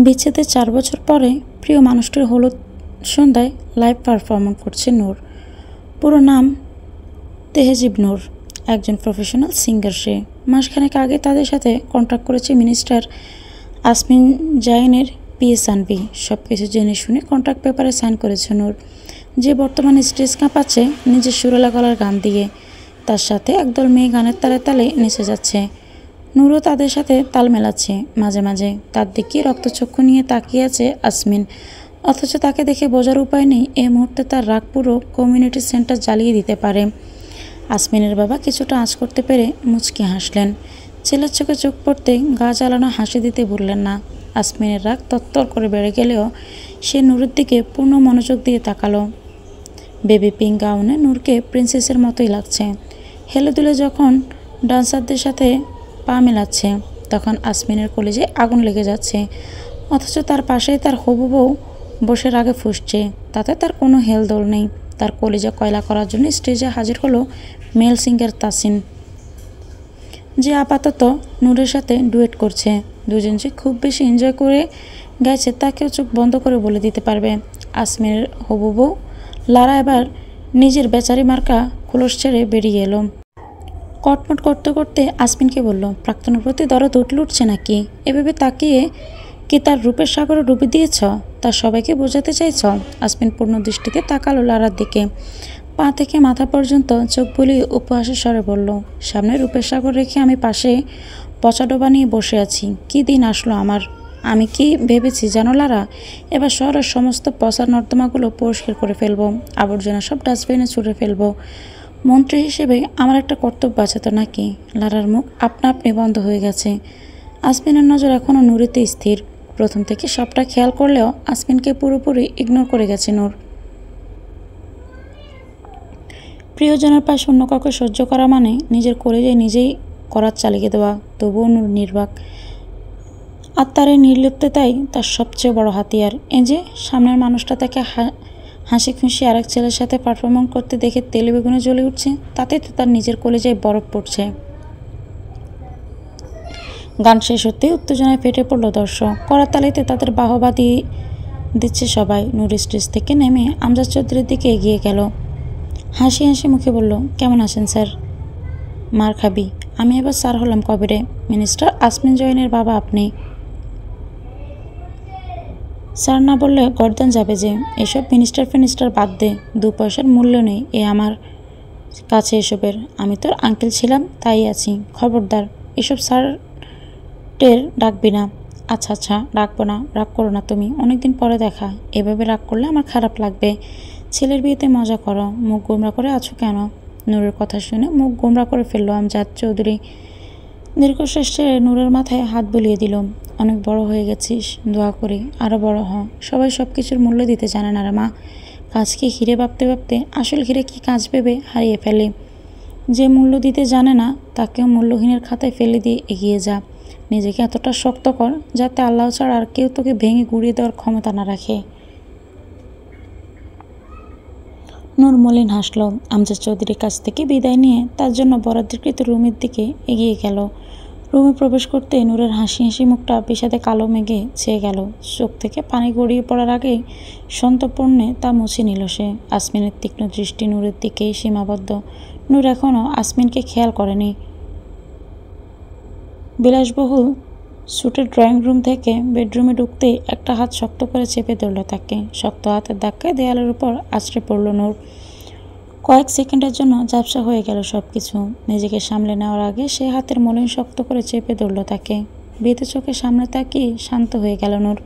বিচ্ছেদের ৪ বছর পরে প্রিয় মানুষটির হলুদ সন্ধ্যায় লাইভ পারফরমেন্স করছে নূর। পুরো নাম তেহজিব নূর, একজন প্রফেশনাল সিঙ্গার সে। মাসখানেক আগে তাদের সাথে কন্ট্রাক্ট করেছে মিনিস্টার আসমিন জাইনের পিএসআনবি। সব কিছু জেনে শুনে কন্ট্রাক্ট পেপারে সাইন করেছে নূর, যে বর্তমানে স্টেজ কাঁপাচ্ছে নিজের সুরেলা গলার গান দিয়ে। তার সাথে একদল মেয়ে গানের তালে তালে নেচে যাচ্ছে। নূরও তাদের সাথে তাল মেলাচ্ছে। মাঝে মাঝে তার দিকে রক্তচক্ষু নিয়ে তাকিয়ে আছে আসমিন, অথচ তাকে দেখে বোঝার উপায় নেই এই মুহূর্তে তার রাগ পুরো কমিউনিটি সেন্টার জ্বালিয়ে দিতে পারে। আসমিনের বাবা কিছুটা আঁচ করতে পেরে মুচকি হাসলেন। ছেলের চোখে চোখ পড়তে গা জ্বালানো হাসি দিতে বললেন না। আসমিনের রাগ তত্তর করে বেড়ে গেলেও সে নূরের দিকে পূর্ণ মনোযোগ দিয়ে তাকালো। বেবি পিঙ্ক গাউনে নূরকে প্রিন্সেসের মতোই লাগছে। হেলে দুলে যখন ডান্সারদের সাথে পা মেলাচ্ছে তখন আসমিনের কলিজে আগুন লেগে যাচ্ছে, অথচ তার পাশেই তার হবু বউ বসে রাগে ফুঁসছে। তাতে তার কোনো হেলদোল নেই। তার কলিজা কয়লা করার জন্য স্টেজে হাজির হলো মেল সিঙ্গার তাসিন, যে আপাতত নূরের সাথে ডুয়েট করছে। দুজন যে খুব বেশি এনজয় করে গাইছে তা কেউ চোখ বন্ধ করে বলে দিতে পারবে। আসমিনের হবু বউ লারা এবার নিজের বেচারি মার্কা খোলস ছেড়ে বেরিয়ে এলো। কটমট করতে করতে আসমিনকে বলল, প্রাক্তনের প্রতি দরদ উঠছে নাকি? এভাবে তাকিয়ে কি তার রূপের সাগরে ডুবে দিয়েছ? তা সবাইকে বোঝাতে চাইছ? আসমিন পূর্ণ দৃষ্টিতে তাকালো লারার দিকে। পা থেকে মাথা পর্যন্ত চোখ বুলিয়ে উপহাসের স্বরে বলল, সামনে রূপের সাগর রেখে আমি পাশে পচাডোবা নিয়ে বসে আছি। কি দিন আসলো আমার! আমি কি ভেবেছি জানো লারা, এবার শহরের সমস্ত পচা নর্দমাগুলো পরিষ্কার করে ফেলবো, আবর্জনা সব ডাস্টবিনে ছুঁড়ে ফেলবো। মন্ত্রী হিসেবে আমার একটা কর্তব্য আছে তো নাকি? লারার মুখ আপনা আপনি বন্ধ হয়ে গেছে। আসমিনের নজর এখনও নূরেতে স্থির। প্রথম থেকে সবটা খেয়াল করলেও আসমিনকে পুরোপুরি ইগনোর করে গেছে নূর। প্রিয়জনের পাশে অন্য কাউকে সহ্য করা মানে নিজের কলেজে নিজেই করার চালিয়ে দেওয়া। তবুও নূর নির্বাক। আর তার এই নির্লিপ্ততাই তার সবচেয়ে বড় হাতিয়ার। এই যে সামনের মানুষটা তাকে হাসি খুশি আরেক ছেলের সাথে পারফরমেন্স করতে দেখে তেলে বেগুনে জ্বলে উঠছে, তাতে তো তার নিজের কলেজায় বরফ পড়ছে। গান শেষ হতেই উত্তেজনায় ফেটে পড়ল দর্শক। করতালিতে তাদের বাহবা দিয়ে দিচ্ছে সবাই। নূর স্টেজ থেকে নেমে আমজাদ চৌধুরীর দিকে এগিয়ে গেল। হাসি হাসি মুখে বলল, কেমন আছেন স্যার? মার খাবি, আমি এবার স্যার হলাম কবে রে? মিনিস্টার আসমিন জয়েনের বাবা আপনি। স্যার না বললে গর্দান যাবে যে। এসব মিনিস্টার বাদ দে, 2 পয়সার মূল্য নেই এ আমার কাছে এসবের। আমি তোর আঙ্কেল ছিলাম তাই আছি। খবরদার এসব স্যার টের ডাকবি না। আচ্ছা আচ্ছা, ডাকবো না, রাগ করো না তুমি, অনেকদিন পরে দেখা। এভাবে রাগ করলে আমার খারাপ লাগবে। ছেলের বিয়েতে মজা করো, মুখ গোমরা করে আছো কেন? নূরের কথা শুনে মুখ গোমরা করে ফেললো আমজাদ চৌধুরী। দীর্ঘশ্বাস ছেড়ে নূরের মাথায় হাত বুলিয়ে দিল। অনেক বড় হয়ে গেছিস, দোয়া করি আরও বড় হ। সবাই সব কিছুর মূল্য দিতে জানে না রে মা। কাজকে হিরে ভাবতে ভাবতে আসল হিরে কি কাজ ভেবে হারিয়ে ফেলে। যে মূল্য দিতে জানে না তাকেও মূল্যহীনের খাতায় ফেলে দিয়ে এগিয়ে যা। নিজেকে এতটা শক্ত কর যাতে আল্লাহ ছাড়া আর কেউ তোকে ভেঙে গুঁড়িয়ে দেওয়ার ক্ষমতা না রাখে। নূর মলিন হাসল। আমজাদ চৌধুরীর কাছ থেকে বিদায় নিয়ে তার জন্য বরাদ্দকৃত রুমের দিকে এগিয়ে গেল। রুমে প্রবেশ করতে নূরের হাসি হাসি মুখটা বিষাদে কালো মেঘে ছেয়ে গেল। চোখ থেকে পানি গড়িয়ে পড়ার আগেই সন্তর্পণে তা মুছে নিল সে। আসমিনের তীক্ষ্ণ দৃষ্টি নূরের দিকেই সীমাবদ্ধ। নূর এখনও আসমিনকে খেয়াল করেনি। বিলাসবহুল স্যুটের ড্রয়িং রুম থেকে বেডরুমে ঢুকতেই একটা হাত শক্ত করে চেপে ধরল তাকে। শক্ত হাতের ধাক্কায় দেয়ালের উপর আছড়ে পড়ল নূর। কয়েক সেকেন্ডের জন্য ঝাপসা হয়ে গেল সব কিছু। নিজেকে সামলে নেওয়ার আগে সে হাতের মলিন শক্ত করে চেপে ধরল তাকে। বেঁধে চোখে সামনে তাকিয়ে শান্ত হয়ে গেল নূর।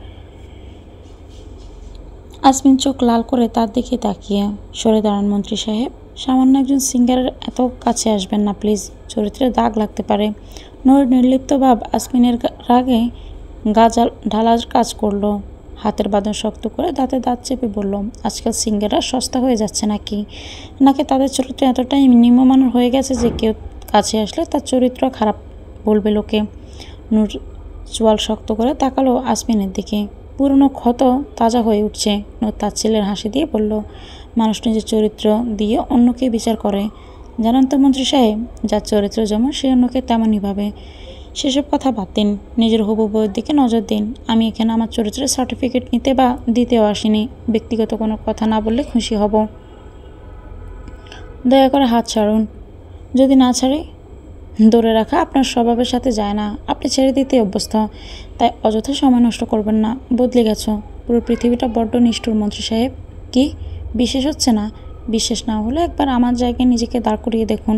আসমিন চোখ লাল করে তার দিকে তাকিয়ে, সরে দাঁড়ান মন্ত্রী সাহেব, সামান্য একজন সিঙ্গারের এত কাছে আসবেন না প্লিজ, চরিত্রে দাগ লাগতে পারে। নূরের নির্লিপ্ত ভাব আসমিনের রাগে গা ঢালার কাজ করলো। হাতের বাঁধন শক্ত করে দাঁতে দাঁত চেপে বলল, আজকাল সিঙ্গাররা সস্তা হয়ে যাচ্ছে নাকি? নাকি তাদের চরিত্র এতটাই নিম্নমানের হয়ে গেছে যে কেউ কাছে আসলে তার চরিত্র খারাপ বলবে লোকে? নূর চোয়াল শক্ত করে তাকালো আসমিনের দিকে। পুরনো ক্ষত তাজা হয়ে উঠছে। নূর তার ছেলের হাসি দিয়ে বলল, মানুষ নিজের চরিত্র দিয়ে অন্যকে বিচার করে। জানেন তো মন্ত্রী সাহেব, যার চরিত্র যেমন সে অন্যকে তেমনই ভাবে। সেসব কথা বাদ দিন, নিজের হবু বউয়ের দিকে নজর দিন। আমি এখানে আমার চরিত্রের সার্টিফিকেট নিতে বা দিতেও আসিনি। ব্যক্তিগত কোনো কথা না বললে খুশি হব। দয়া করে হাত ছাড়ুন। যদি না ছাড়ি? ধরে রাখা আপনার স্বভাবের সাথে যায় না। আপনি ছেড়ে দিতে অভ্যস্ত, তাই অযথা সময় নষ্ট করবেন না। বদলে গেছো। পুরো পৃথিবীটা বড্ড নিষ্ঠুর মন্ত্রী সাহেব। কি বিশেষ হচ্ছে না? বিশ্বাস না হলে একবার আমার জায়গায় নিজেকে দাঁড় করিয়ে দেখুন।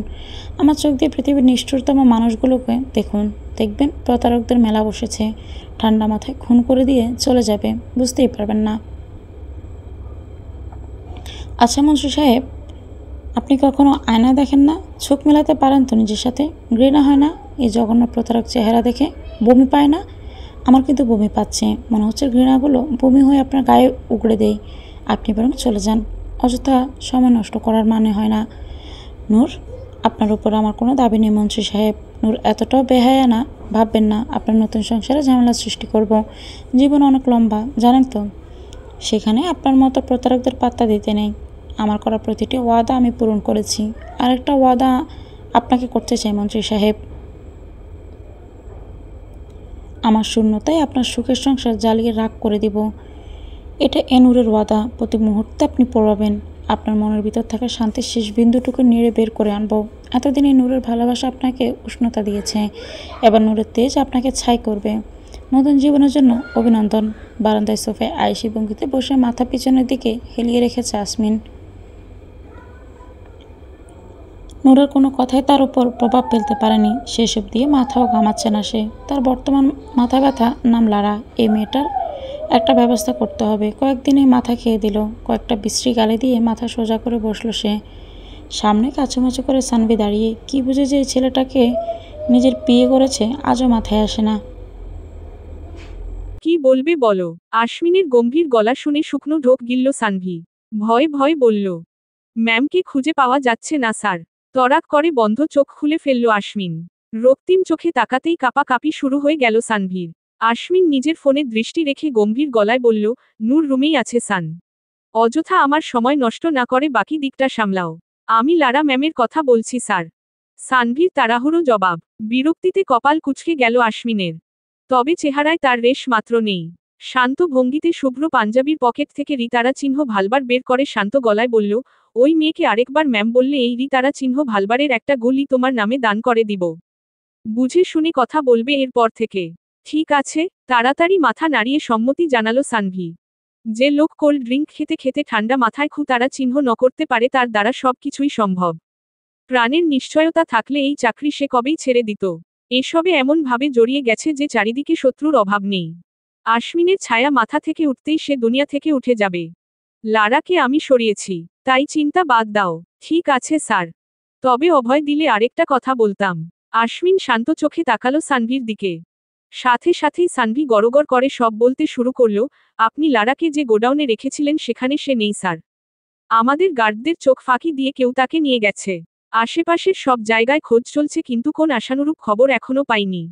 আমার চোখ দিয়ে পৃথিবীর নিষ্ঠুরতম মানুষগুলোকে দেখুন। দেখবেন প্রতারকদের মেলা বসেছে। ঠান্ডা মাথায় খুন করে দিয়ে চলে যাবে, বুঝতেই পারবেন না। আচ্ছা মন্ত্রী সাহেব, আপনি কখনো আয়না দেখেন না? চোখ মেলাতে পারেন তো নিজের সাথে? ঘৃণা হয় না এই জঘন্য প্রতারক চেহারা দেখে? বমি পায় না? আমার কিন্তু বমি পাচ্ছে। মনে হচ্ছে ঘৃণাগুলো বমি হয়ে আপনার গায়ে উগড়ে দেয়। আপনি বরং চলে যান। অযথা সময় নষ্ট করার মানে হয় না। নূর, আপনার উপর আমার কোনো দাবি নেই মন্ত্রী সাহেব। নূর এতটাও বেহায়া না, ভাববেন না আপনার নতুন সংসারে ঝামেলা সৃষ্টি করব। জীবন অনেক লম্বা, জানেন তো। সেখানে আপনার মতো প্রতারকদের পাত্তা দিতে নেই। আমার করা প্রতিটি ওয়াদা আমি পূরণ করেছি। আরেকটা ওয়াদা আপনাকে করতে চাই মন্ত্রী সাহেব। আমার শূন্যতায় আপনার সুখের সংসার জ্বালিয়ে রাগ করে দিব। এটা নূরের ওয়াদা। প্রতি মুহূর্তে আপনি পড়াবেন। আপনার মনের ভিতর থাকা শান্তির শেষ বিন্দুটুকু নেড়ে বের করে আনবো। এতদিনে নূরের ভালোবাসা আপনাকে উষ্ণতা দিয়েছে, এবার নূরের তেজ আপনাকে ছাই করবে। নতুন জীবনের জন্য অভিনন্দন। বারান্দায় সোফায় আয়েশি ভঙ্গিতে বসে মাথা পিছনের দিকে হেলিয়ে রেখেছে আসমিন। নূরের কোনো কথাই তার উপর প্রভাব ফেলতে পারেনি। সেসব দিয়ে মাথাও ঘামাচ্ছে না সে। তার বর্তমান মাথা ব্যথা নাম লারা। এই মেয়েটার একটা ব্যবস্থা করতে হবে। কয়েকদিনে মাথা খেয়ে দিল। কয়েকটা বিশ্রী গালে দিয়ে মাথা সোজা করে বসলো সে। সামনে কাছুমাছু করে সানভি দাঁড়িয়ে। কি বুঝে যে এই ছেলেটাকে নিজের বিয়ে করেছে আজও মাথায় আসে না। কি বলবে বলো? আশ্বিনের গম্ভীর গলা শুনে শুকনো ঢোক গিলল সানভি। ভয়ে ভয়ে বলল, ম্যামকে খুঁজে পাওয়া যাচ্ছে না স্যার। তড়াক করে বন্ধ চোখ খুলে ফেলল আশ্বিন। রক্তিম চোখে তাকাতেই কাঁপাকাঁপি শুরু হয়ে গেল সানভীর। আশ্বিন নিজের ফোনে দৃষ্টি রেখে গম্ভীর গলায় বলল, নূর রুমেই আছে সান। অযথা আমার সময় নষ্ট না করে বাকি দিকটা সামলাও। আমি লারা ম্যামের কথা বলছি স্যার। সানভীর তাড়াহুড়ো জবাব। বিরক্তিতে কপাল কুঁচকে গেল আশ্বিনের। তবে চেহারায় তার রেশ মাত্র নেই। শান্ত ভঙ্গিতে শুভ্র পাঞ্জাবির পকেট থেকে রিতারা চিহ্ন ভালবার বের করে শান্ত গলায় বলল, ওই মেয়েকে আরেকবার ম্যাম বললে এই রিতারা চিহ্ন ভালবারের একটা গুলি তোমার নামে দান করে দিব। বুঝে শুনে কথা বলবে এরপর থেকে। ঠিক আছে, তাড়াতাড়ি মাথা নাড়িয়ে সম্মতি জানালো সানভি। যে লোক কোল্ড ড্রিঙ্ক খেতে খেতে ঠান্ডা মাথায় তারা চিহ্ন ন করতে পারে তার দ্বারা সবকিছুই সম্ভব। প্রাণের নিশ্চয়তা থাকলে এই চাকরি সে কবেই ছেড়ে দিত। এসবে এমনভাবে জড়িয়ে গেছে যে চারিদিকে শত্রুর অভাব নেই। আশ্বিনের ছায়া মাথা থেকে উঠতেই সে দুনিয়া থেকে উঠে যাবে। লারাকে আমি সরিয়েছি, তাই চিন্তা বাদ দাও। ঠিক আছে স্যার। তবে অভয় দিলে আরেকটা কথা বলতাম। আশ্বিন শান্ত চোখে তাকালো সানভির দিকে। সাথে সাথেই সানভি গড়গড় করে সব বলতে শুরু করল, আপনি লারাকে যে গোডাউনে রেখেছিলেন সেখানে সে নেই স্যার। আমাদের গার্ডদের চোখ ফাঁকি দিয়ে কেউ তাকে নিয়ে গেছে। আশেপাশের সব জায়গায় খোঁজ চলছে কিন্তু কোন আশানুরূপ খবর এখনো পাইনি।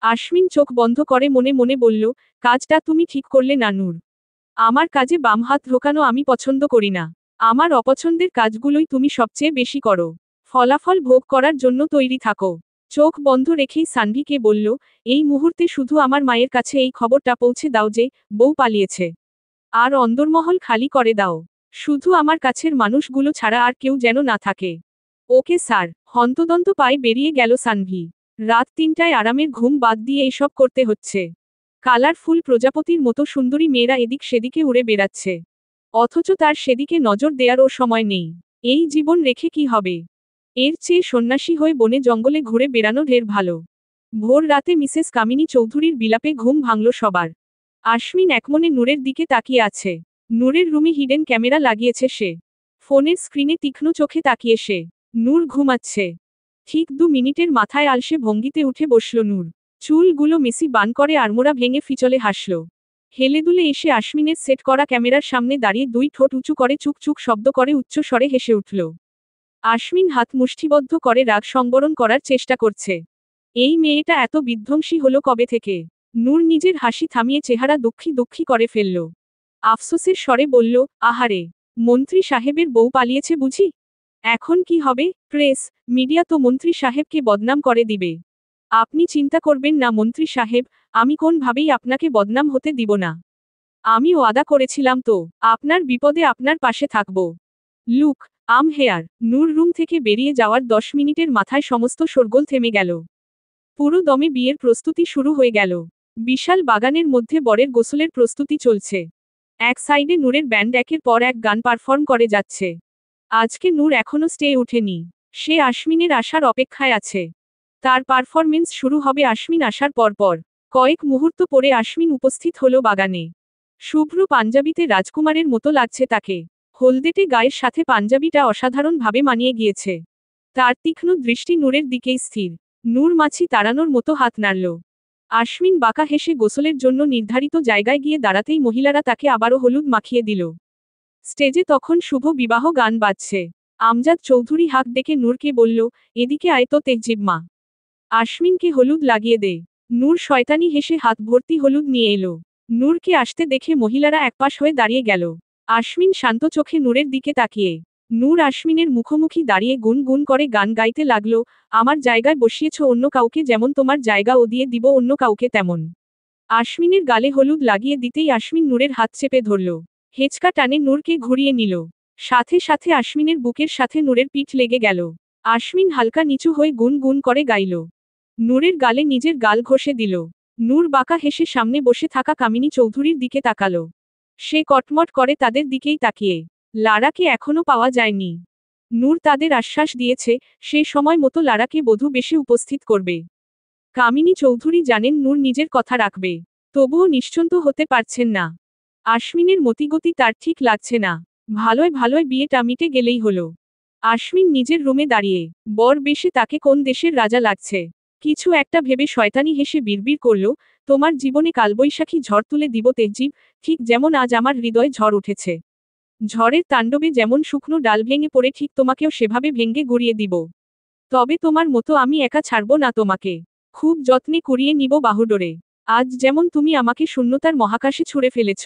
আশ্বিন চোখ বন্ধ করে মনে মনে বলল, কাজটা তুমি ঠিক করলে না নূর। আমার কাজে বাম হাত ঢোকানো আমি পছন্দ করি না। আমার অপছন্দের কাজগুলোই তুমি সবচেয়ে বেশি করো। ফলাফল ভোগ করার জন্য তৈরি থাকো। চোখ বন্ধ রেখেই সানভিকে বলল, এই মুহূর্তে শুধু আমার মায়ের কাছে এই খবরটা পৌঁছে দাও যে বউ পালিয়েছে। আর অন্দরমহল খালি করে দাও। শুধু আমার কাছের মানুষগুলো ছাড়া আর কেউ যেন না থাকে। Okay sir. হন্তদন্ত পায়ে বেরিয়ে গেল সানভি। রাত ৩টায় আরামের ঘুম বাদ দিয়ে এসব করতে হচ্ছে। কালারফুল প্রজাপতির মতো সুন্দরী মেয়েরা এদিক সেদিকে উড়ে বেড়াচ্ছে। অথচ তার সেদিকে নজর দেয়ারও সময় নেই। এই জীবন রেখে কি হবে? এর চেয়ে সন্ন্যাসী হয়ে বনে জঙ্গলে ঘুরে বেড়ানো ঢের ভালো। ভোর রাতে মিসেস কামিনী চৌধুরীর বিলাপে ঘুম ভাঙল সবার। আশ্বিন একমনে নূরের দিকে তাকিয়ে আছে। নূরের রুমে হিডেন ক্যামেরা লাগিয়েছে সে। ফোনের স্ক্রিনে তীক্ষ্ণ চোখে তাকিয়ে সে। নূর ঘুমাচ্ছে। ঠিক ২ মিনিটের মাথায় আলসে ভঙ্গিতে উঠে বসল নূর। চুলগুলো মেসি বান করে আড়মোড়া ভেঙে ফিচলে হাসল। হেলেদুলে এসে আশ্বিনের সেট করা ক্যামেরার সামনে দাঁড়িয়ে ২ ঠোঁট উঁচু করে চুক চুক শব্দ করে উচ্চ স্বরে হেসে উঠল। আশ্বিন হাত মুষ্টিবদ্ধ করে রাগ সংবরণ করার চেষ্টা করছে। এই মেয়েটা এত বিধ্বংসী হলো কবে থেকে? নূর নিজের হাসি থামিয়ে চেহারা দুঃখী দুঃখী করে ফেলল। আফসোসের স্বরে বলল, আহারে, মন্ত্রী সাহেবের বউ পালিয়েছে বুঝি? এখন কি হবে? প্রেস, মিডিয়া তো মন্ত্রী সাহেবকে বদনাম করে দিবে। আপনি চিন্তা করবেন না মন্ত্রী সাহেব, আমি কোনভাবেই আপনাকে বদনাম হতে দিব না। আমি ওয়াদা করেছিলাম তো, আপনার বিপদে আপনার পাশে থাকব। লুক, আম হেয়ার। নূর রুম থেকে বেরিয়ে যাওয়ার 10 মিনিটের মাথায় সমস্ত শোরগোল থেমে গেল। পুরো দমে বিয়ের প্রস্তুতি শুরু হয়ে গেল। বিশাল বাগানের মধ্যে বরের গোসলের প্রস্তুতি চলছে। এক সাইডে নূরের ব্যান্ড একের পর এক গান পারফর্ম করে যাচ্ছে। আজকে নূর এখনো স্টে উঠেনি। সে আশ্বিনের আসার অপেক্ষায় আছে। তার পারফরমেন্স শুরু হবে আশ্বিন আসার পরপর। কয়েক মুহূর্ত পরে আশ্বিন উপস্থিত হলো বাগানে। শুভ্র পাঞ্জাবিতে রাজকুমারের মতো লাগছে তাকে। হলদেটে গায়ের সাথে পাঞ্জাবিটা অসাধারণভাবে মানিয়ে গিয়েছে। তার তীক্ষ্ণ দৃষ্টি নূরের দিকেই স্থির। নূর মাছি তাড়ানোর মতো হাত নাড়ল। আশ্বিন বাঁকা হেসে গোসলের জন্য নির্ধারিত জায়গায় গিয়ে দাঁড়াতেই মহিলারা তাকে আবারও হলুদ মাখিয়ে দিল। স্টেজে তখন শুভ বিবাহ গান বাজছে। আমজাদ চৌধুরী হাঁক ডেকে নূরকে বলল, এদিকে আয় তো তেহজিব মা। আশ্বিনকে হলুদ লাগিয়ে দে। নূর শয়তানি হেসে হাত ভর্তি হলুদ নিয়ে এলো। নূরকে আসতে দেখে মহিলারা একপাশ হয়ে দাঁড়িয়ে গেল। আশ্বিন শান্ত চোখে নূরের দিকে তাকিয়ে। নূর আশ্বিনের মুখোমুখি দাঁড়িয়ে গুন গুন করে গান গাইতে লাগলো, আমার জায়গায় বসিয়েছ অন্য কাউকে যেমন তোমার জায়গা ও দিয়ে দিব অন্য কাউকে তেমন। আশ্বিনের গালে হলুদ লাগিয়ে দিতেই আশ্বিন নূরের হাত চেপে ধরল। হেঁচকা টানে নূরকে ঘুরিয়ে নিল। সাথে সাথে আশ্বিনের বুকের সাথে নূরের পিঠ লেগে গেল। আশ্বিন হালকা নিচু হয়ে গুন গুন করে গাইল। নূরের গালে নিজের গাল ঘষে দিল। নূর বাঁকা হেসে সামনে বসে থাকা কামিনী চৌধুরীর দিকে তাকালো। সে কটমট করে তাদের দিকেই তাকিয়ে। লারাকে এখনো পাওয়া যায়নি। নূর তাদের আশ্বাস দিয়েছে, সে সময় মতো লারাকে বধূ বেশে উপস্থিত করবে। কামিনী চৌধুরী জানেন নূর নিজের কথা রাখবে। তবুও নিশ্চিন্ত হতে পারছেন না। আশ্বিনের মতিগতি তার ঠিক লাগছে না। ভালোয় ভালোয় বিয়েটা মিটে গেলেই হলো। আশ্বিন নিজের রুমে দাঁড়িয়ে বর বেশে তাকে কোন দেশের রাজা লাগছে কিছু একটা ভেবে শয়তানি হেসে বিড়বিড় করল, তোমার জীবনে কালবৈশাখী ঝড় তুলে দিব তেহজিব, ঠিক যেমন আজ আমার হৃদয়ে ঝড় উঠেছে। ঝড়ের তাণ্ডবে যেমন শুকনো ডাল ভেঙে পড়ে ঠিক তোমাকেও সেভাবে ভেঙে গুড়িয়ে দিব। তবে তোমার মতো আমি একা ছাড়ব না তোমাকে। খুব যত্নে কুড়িয়ে নিব বাহুডোরে। আজ যেমন তুমি আমাকে শূন্যতার মহাকাশে ছুঁড়ে ফেলেছ,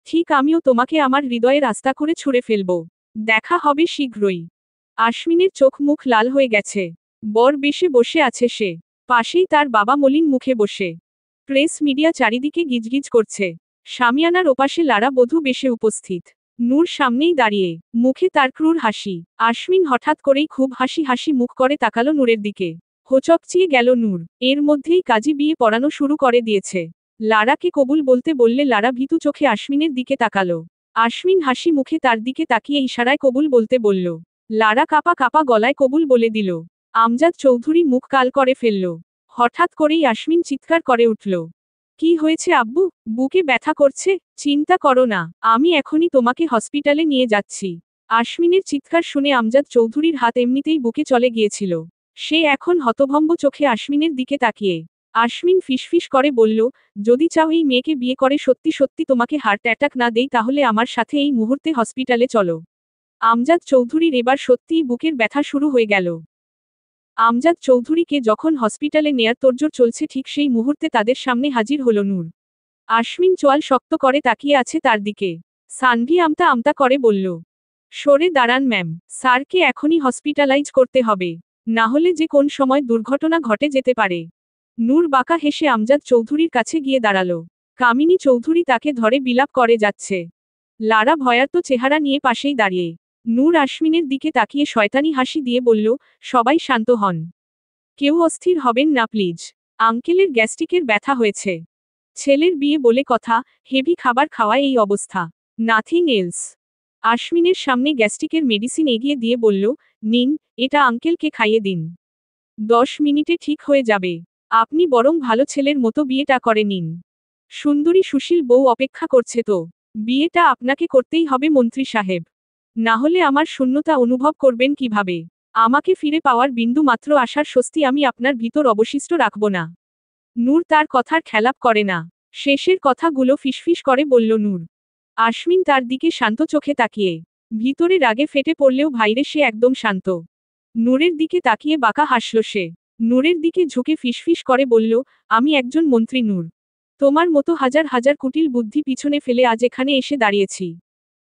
ঠিক আমিও তোমাকে আমার হৃদয়ের আস্থা করে ছুঁড়ে ফেলব। দেখা হবে শীঘ্রই। আশ্বিনের চোখ মুখ লাল হয়ে গেছে। বর বেশে বসে আছে সে। পাশেই তার বাবা মলিন মুখে বসে। প্রেস মিডিয়া চারিদিকে গিজগিজ করছে। শামিয়ানার ওপাশে লারা বধূ বেশে উপস্থিত। নূর সামনেই দাঁড়িয়ে, মুখে তার ক্রূর হাসি। আশ্বিন হঠাৎ করেই খুব হাসি হাসি মুখ করে তাকালো নূরের দিকে। হোঁচকচিয়ে গেল নূর। এর মধ্যেই কাজী বিয়ে পড়ানো শুরু করে দিয়েছে। লারাকে কবুল বলতে বললে লারা ভীতু চোখে আশ্বিনের দিকে তাকালো। আশ্বিন হাসি মুখে তার দিকে তাকিয়ে ইশারায় কবুল বলতে বলল। লারা কাপা কাপা গলায় কবুল বলে দিল। আমজাদ চৌধুরী মুখ কাল করে ফেলল। হঠাৎ করেই আশ্বিন চিৎকার করে উঠল। কি হয়েছে আব্বু? বুকে ব্যথা করছে? চিন্তা করো না, আমি এখনই তোমাকে হসপিটালে নিয়ে যাচ্ছি। আশ্বিনের চিৎকার শুনে আমজাদ চৌধুরীর হাত এমনিতেই বুকে চলে গিয়েছিল। সে এখন হতভম্ব চোখে আশ্বিনের দিকে তাকিয়ে। আশ্বিন ফিসফিস করে বলল, যদি চাও এই মেয়েকে বিয়ে করে সত্যি সত্যি তোমাকে হার্ট অ্যাটাক না দেই তাহলে আমার সাথে এই মুহূর্তে হসপিটালে চলো। আমজাদ চৌধুরীর এবার সত্যিই বুকের ব্যথা শুরু হয়ে গেল। আমজাদ চৌধুরীকে যখন হসপিটালে নেয়ার তোড়জোড় চলছে ঠিক সেই মুহূর্তে তাদের সামনে হাজির হলো নূর। আশ্বিন চোয়াল শক্ত করে তাকিয়ে আছে তার দিকে। সানভি আমতা আমতা করে বলল, সরে দাঁড়ান ম্যাম, স্যারকে এখনই হসপিটালাইজ করতে হবে, না হলে যে কোন সময় দুর্ঘটনা ঘটে যেতে পারে। নূর বাঁকা হেসে আমজাদ চৌধুরীর কাছে গিয়ে দাঁড়ালো। কামিনী চৌধুরী তাকে ধরে বিলাপ করে যাচ্ছে। লারা ভয়ার্ত চেহারা নিয়ে পাশেই দাঁড়িয়ে। নূর আশ্বিনের দিকে তাকিয়ে শয়তানি হাসি দিয়ে বলল, সবাই শান্ত হন। কেউ অস্থির হবেন না প্লিজ। আঙ্কেলের গ্যাস্ট্রিকের ব্যথা হয়েছে। ছেলের বিয়ে বলে কথা, হেভি খাবার খাওয়ায় এই অবস্থা, নাথিং এলস। আশ্বিনের সামনে গ্যাস্ট্রিকের মেডিসিন এগিয়ে দিয়ে বলল, নিন, এটা আঙ্কেলকে খাইয়ে দিন। 10 মিনিটে ঠিক হয়ে যাবে। আপনি বরং ভালো ছেলের মতো বিয়েটা করে নিন। সুন্দরী সুশীল বউ অপেক্ষা করছে তো। বিয়েটা আপনাকে করতেই হবে মন্ত্রী সাহেব। না হলে আমার শূন্যতা অনুভব করবেন কিভাবে? আমাকে ফিরে পাওয়ার বিন্দু মাত্র আশার স্বস্তি আমি আপনার ভিতর অবশিষ্ট রাখব না। নূর তার কথার খেলাপ করে না। শেষের কথাগুলো ফিসফিস করে বলল নূর। আশ্বিন তার দিকে শান্ত চোখে তাকিয়ে। ভিতরে রাগে ফেটে পড়লেও বাইরে সে একদম শান্ত। নূরের দিকে তাকিয়ে বাঁকা হাসল সে। নূরের দিকে ঝুঁকে ফিসফিস করে বলল, আমি একজন মন্ত্রী নূর। তোমার মতো হাজার হাজার কুটিল বুদ্ধি পিছনে ফেলে আজ এখানে এসে দাঁড়িয়েছি।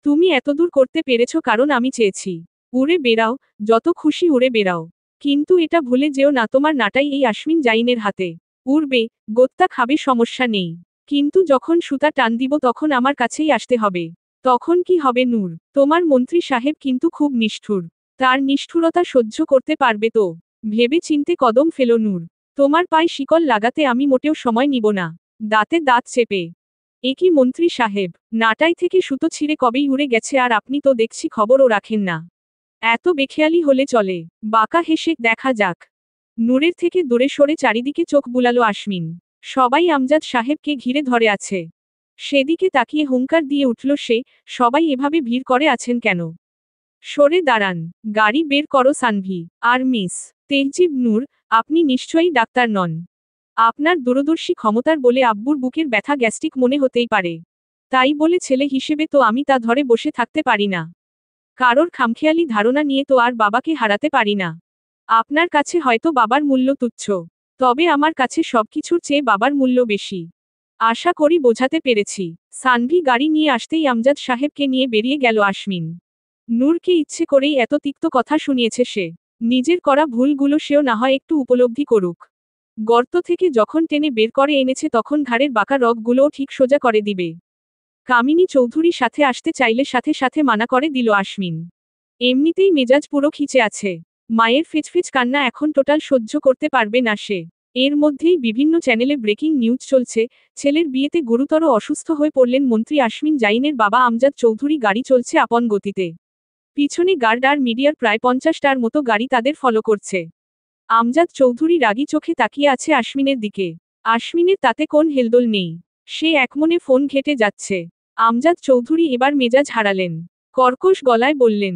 তুমি এতদূর করতে পেরেছ কারণ আমি চেয়েছি। উড়ে বেড়াও, যত খুশি উড়ে বেড়াও। কিন্তু এটা ভুলে যেও না তোমার নাটাই এই আশ্বিন জাইনের হাতে উড়বে, গোত্তা খাবে, সমস্যা নেই। কিন্তু যখন সুতা টান দিব তখন আমার কাছেই আসতে হবে। তখন কি হবে নূর? তোমার মন্ত্রী সাহেব কিন্তু খুব নিষ্ঠুর। তার নিষ্ঠুরতা সহ্য করতে পারবে তো? ভেবে চিনতে কদম ফেলো নূর। তোমার পায়ে শিকল লাগাতে আমি মোটেও সময় নিব না। দাঁতে দাঁত চেপে কি মন্ত্রী সাহেব, নাটাই থেকে সুতো ছিঁড়ে কবেই উড়ে গেছে আর আপনি তো দেখছি খবরও রাখেন না। এত বেখেয়ালি হলে চলে? বাঁকা হেসে দেখা যাক। নূরের থেকে দূরে সরে চারিদিকে চোখ বুলালো আশ্বিন। সবাই আমজাদ সাহেবকে ঘিরে ধরে আছে। সেদিকে তাকিয়ে হুঙ্কার দিয়ে উঠল সে, সবাই এভাবে ভিড় করে আছেন কেন? সরে দাঁড়ান, গাড়ি বের করো সানভি। আর মিস তেহজিব নূর, আপনি নিশ্চয়ই ডাক্তার নন। আপনার দূরদর্শী ক্ষমতার বলে আব্বুর বুকের ব্যথা গ্যাস্ট্রিক মনে হতেই পারে। তাই বলে ছেলে হিসেবে তো আমি তা ধরে বসে থাকতে পারি না। কারোর খামখেয়ালি ধারণা নিয়ে তো আর বাবাকে হারাতে পারি না। আপনার কাছে হয়তো বাবার মূল্য তুচ্ছ, তবে আমার কাছে সবকিছুর চেয়ে বাবার মূল্য বেশি। আশা করি বোঝাতে পেরেছি। সানভি গাড়ি নিয়ে আসতেই আমজাদ সাহেবকে নিয়ে বেরিয়ে গেল আশ্বিন। নূরকে ইচ্ছে করেই এত তিক্ত কথা শুনিয়েছে সে। নিজের করা ভুলগুলো সেও না হয় একটু উপলব্ধি করুক। গর্ত থেকে যখন টেনে বের করে এনেছে তখন ঘাড়ের বাঁকা রগগুলোও ঠিক সোজা করে দিবে। কামিনী চৌধুরী সাথে আসতে চাইলে সাথে সাথে মানা করে দিল আশ্বিন। এমনিতেই মেজাজ পুরো খিচে আছে। মায়ের ফিচফিচ কান্না এখন টোটাল সহ্য করতে পারবে না সে। এর মধ্যেই বিভিন্ন চ্যানেলে ব্রেকিং নিউজ চলছে, ছেলের বিয়েতে গুরুতর অসুস্থ হয়ে পড়লেন মন্ত্রী আশ্বিন জাইনের বাবা আমজাদ চৌধুরী। গাড়ি চলছে আপন গতিতে। পিছনে গার্ড আর মিডিয়ার প্রায় 50টার মতো গাড়ি তাদের ফলো করছে। আমজাদ চৌধুরী রাগী চোখে তাকিয়ে আছে আশ্বিনের দিকে। আশ্বিনের তাতে কোন হেলদোল নেই। সে একমনে ফোন ঘেঁটে যাচ্ছে। আমজাদ চৌধুরী এবার মেজাজ হারালেন। কর্কশ গলায় বললেন,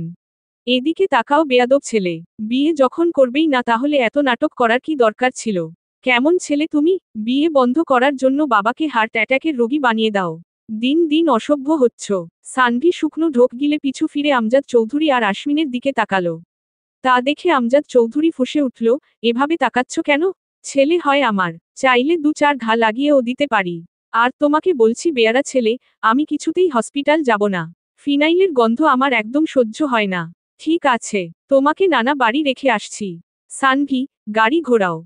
এদিকে তাকাও বেয়াদব ছেলে, বিয়ে যখন করবেই না তাহলে এত নাটক করার কি দরকার ছিল? কেমন ছেলে তুমি? বিয়ে বন্ধ করার জন্য বাবাকে হার্ট অ্যাটাকের রোগী বানিয়ে দাও। দিন দিন অসভ্য হচ্ছ। সানভি শুকনো ঢোক গিলে পিছু ফিরে আমজাদ চৌধুরী আর আশ্বিনের দিকে তাকালো। তা দেখে আমজাদ চৌধুরী ফুঁসে উঠল, এভাবে তাকাচ্ছ কেন? ছেলে হয় আমার, চাইলে 2-4 ঘা লাগিয়েও দিতে পারি। আর তোমাকে বলছি বেয়ারা ছেলে, আমি কিছুতেই হসপিটাল যাব না। ফিনাইলের গন্ধ আমার একদম সহ্য হয় না। ঠিক আছে, তোমাকে নানা বাড়ি রেখে আসছি। সানভি, গাড়ি ঘোরাও।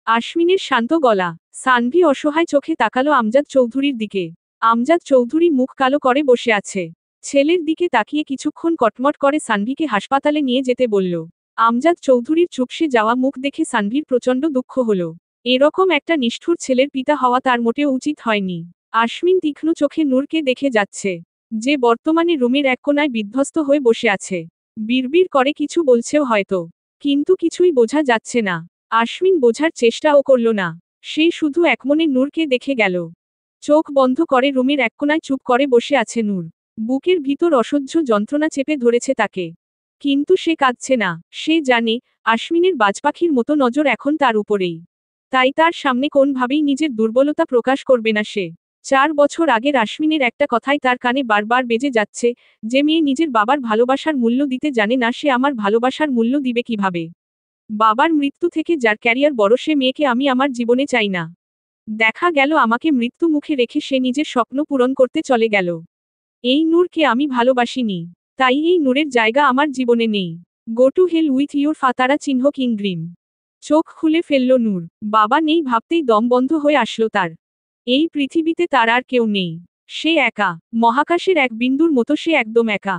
আশ্বিনের শান্ত গলা। সানভি অসহায় চোখে তাকালো আমজাদ চৌধুরীর দিকে। আমজাদ চৌধুরী মুখ কালো করে বসে আছে। ছেলের দিকে তাকিয়ে কিছুক্ষণ কটমট করে সানভিকে হাসপাতালে নিয়ে যেতে বলল। আমজাদ চৌধুরীর চুপসে যাওয়া মুখ দেখে সানভির প্রচণ্ড দুঃখ হলো। এরকম একটা নিষ্ঠুর ছেলের পিতা হওয়া তার মোটেও উচিত হয়নি। আশ্বিন তীক্ষ্ণ চোখে নূরকে দেখে যাচ্ছে, যে বর্তমানে রুমের এক কোনায় বিধ্বস্ত হয়ে বসে আছে। বিড়বিড় করে কিছু বলছেও হয়তো, কিন্তু কিছুই বোঝা যাচ্ছে না। আশ্বিন বোঝার চেষ্টাও করল না। সে শুধু একমনে নূরকে দেখে গেল। চোখ বন্ধ করে রুমের এক কোনায় চুপ করে বসে আছে নূর। বুকের ভিতর অসহ্য যন্ত্রণা চেপে ধরেছে তাকে। কিন্তু সে কাঁদছে না। সে জানে, আশ্বিনের বাজপাখির মতো নজর এখন তার উপরেই। তাই তার সামনে কোনভাবেই নিজের দুর্বলতা প্রকাশ করবে না সে। 4 বছর আগের আশ্বিনের একটা কথাই তার কানে বারবার বেজে যাচ্ছে, যে মেয়ে নিজের বাবার ভালোবাসার মূল্য দিতে জানে না সে আমার ভালোবাসার মূল্য দিবে কিভাবে? বাবার মৃত্যু থেকে যার ক্যারিয়ার বড় সে মেয়েকে আমি আমার জীবনে চাই না। দেখা গেল আমাকে মৃত্যু মুখে রেখে সে নিজের স্বপ্ন পূরণ করতে চলে গেল। এই নূরকে আমি ভালোবাসিনি। তাই এই নূরের জায়গা আমার জীবনে নেই। Go to hell with your ফাতারা চিহ্ন কিং ড্রিম। চোখ খুলে ফেলল নূর। বাবা নেই ভাবতেই দম বন্ধ হয়ে আসলো তার। এই পৃথিবীতে তার আর কেউ নেই। সে একা, মহাকাশের এক বিন্দুর মতো সে একদম একা।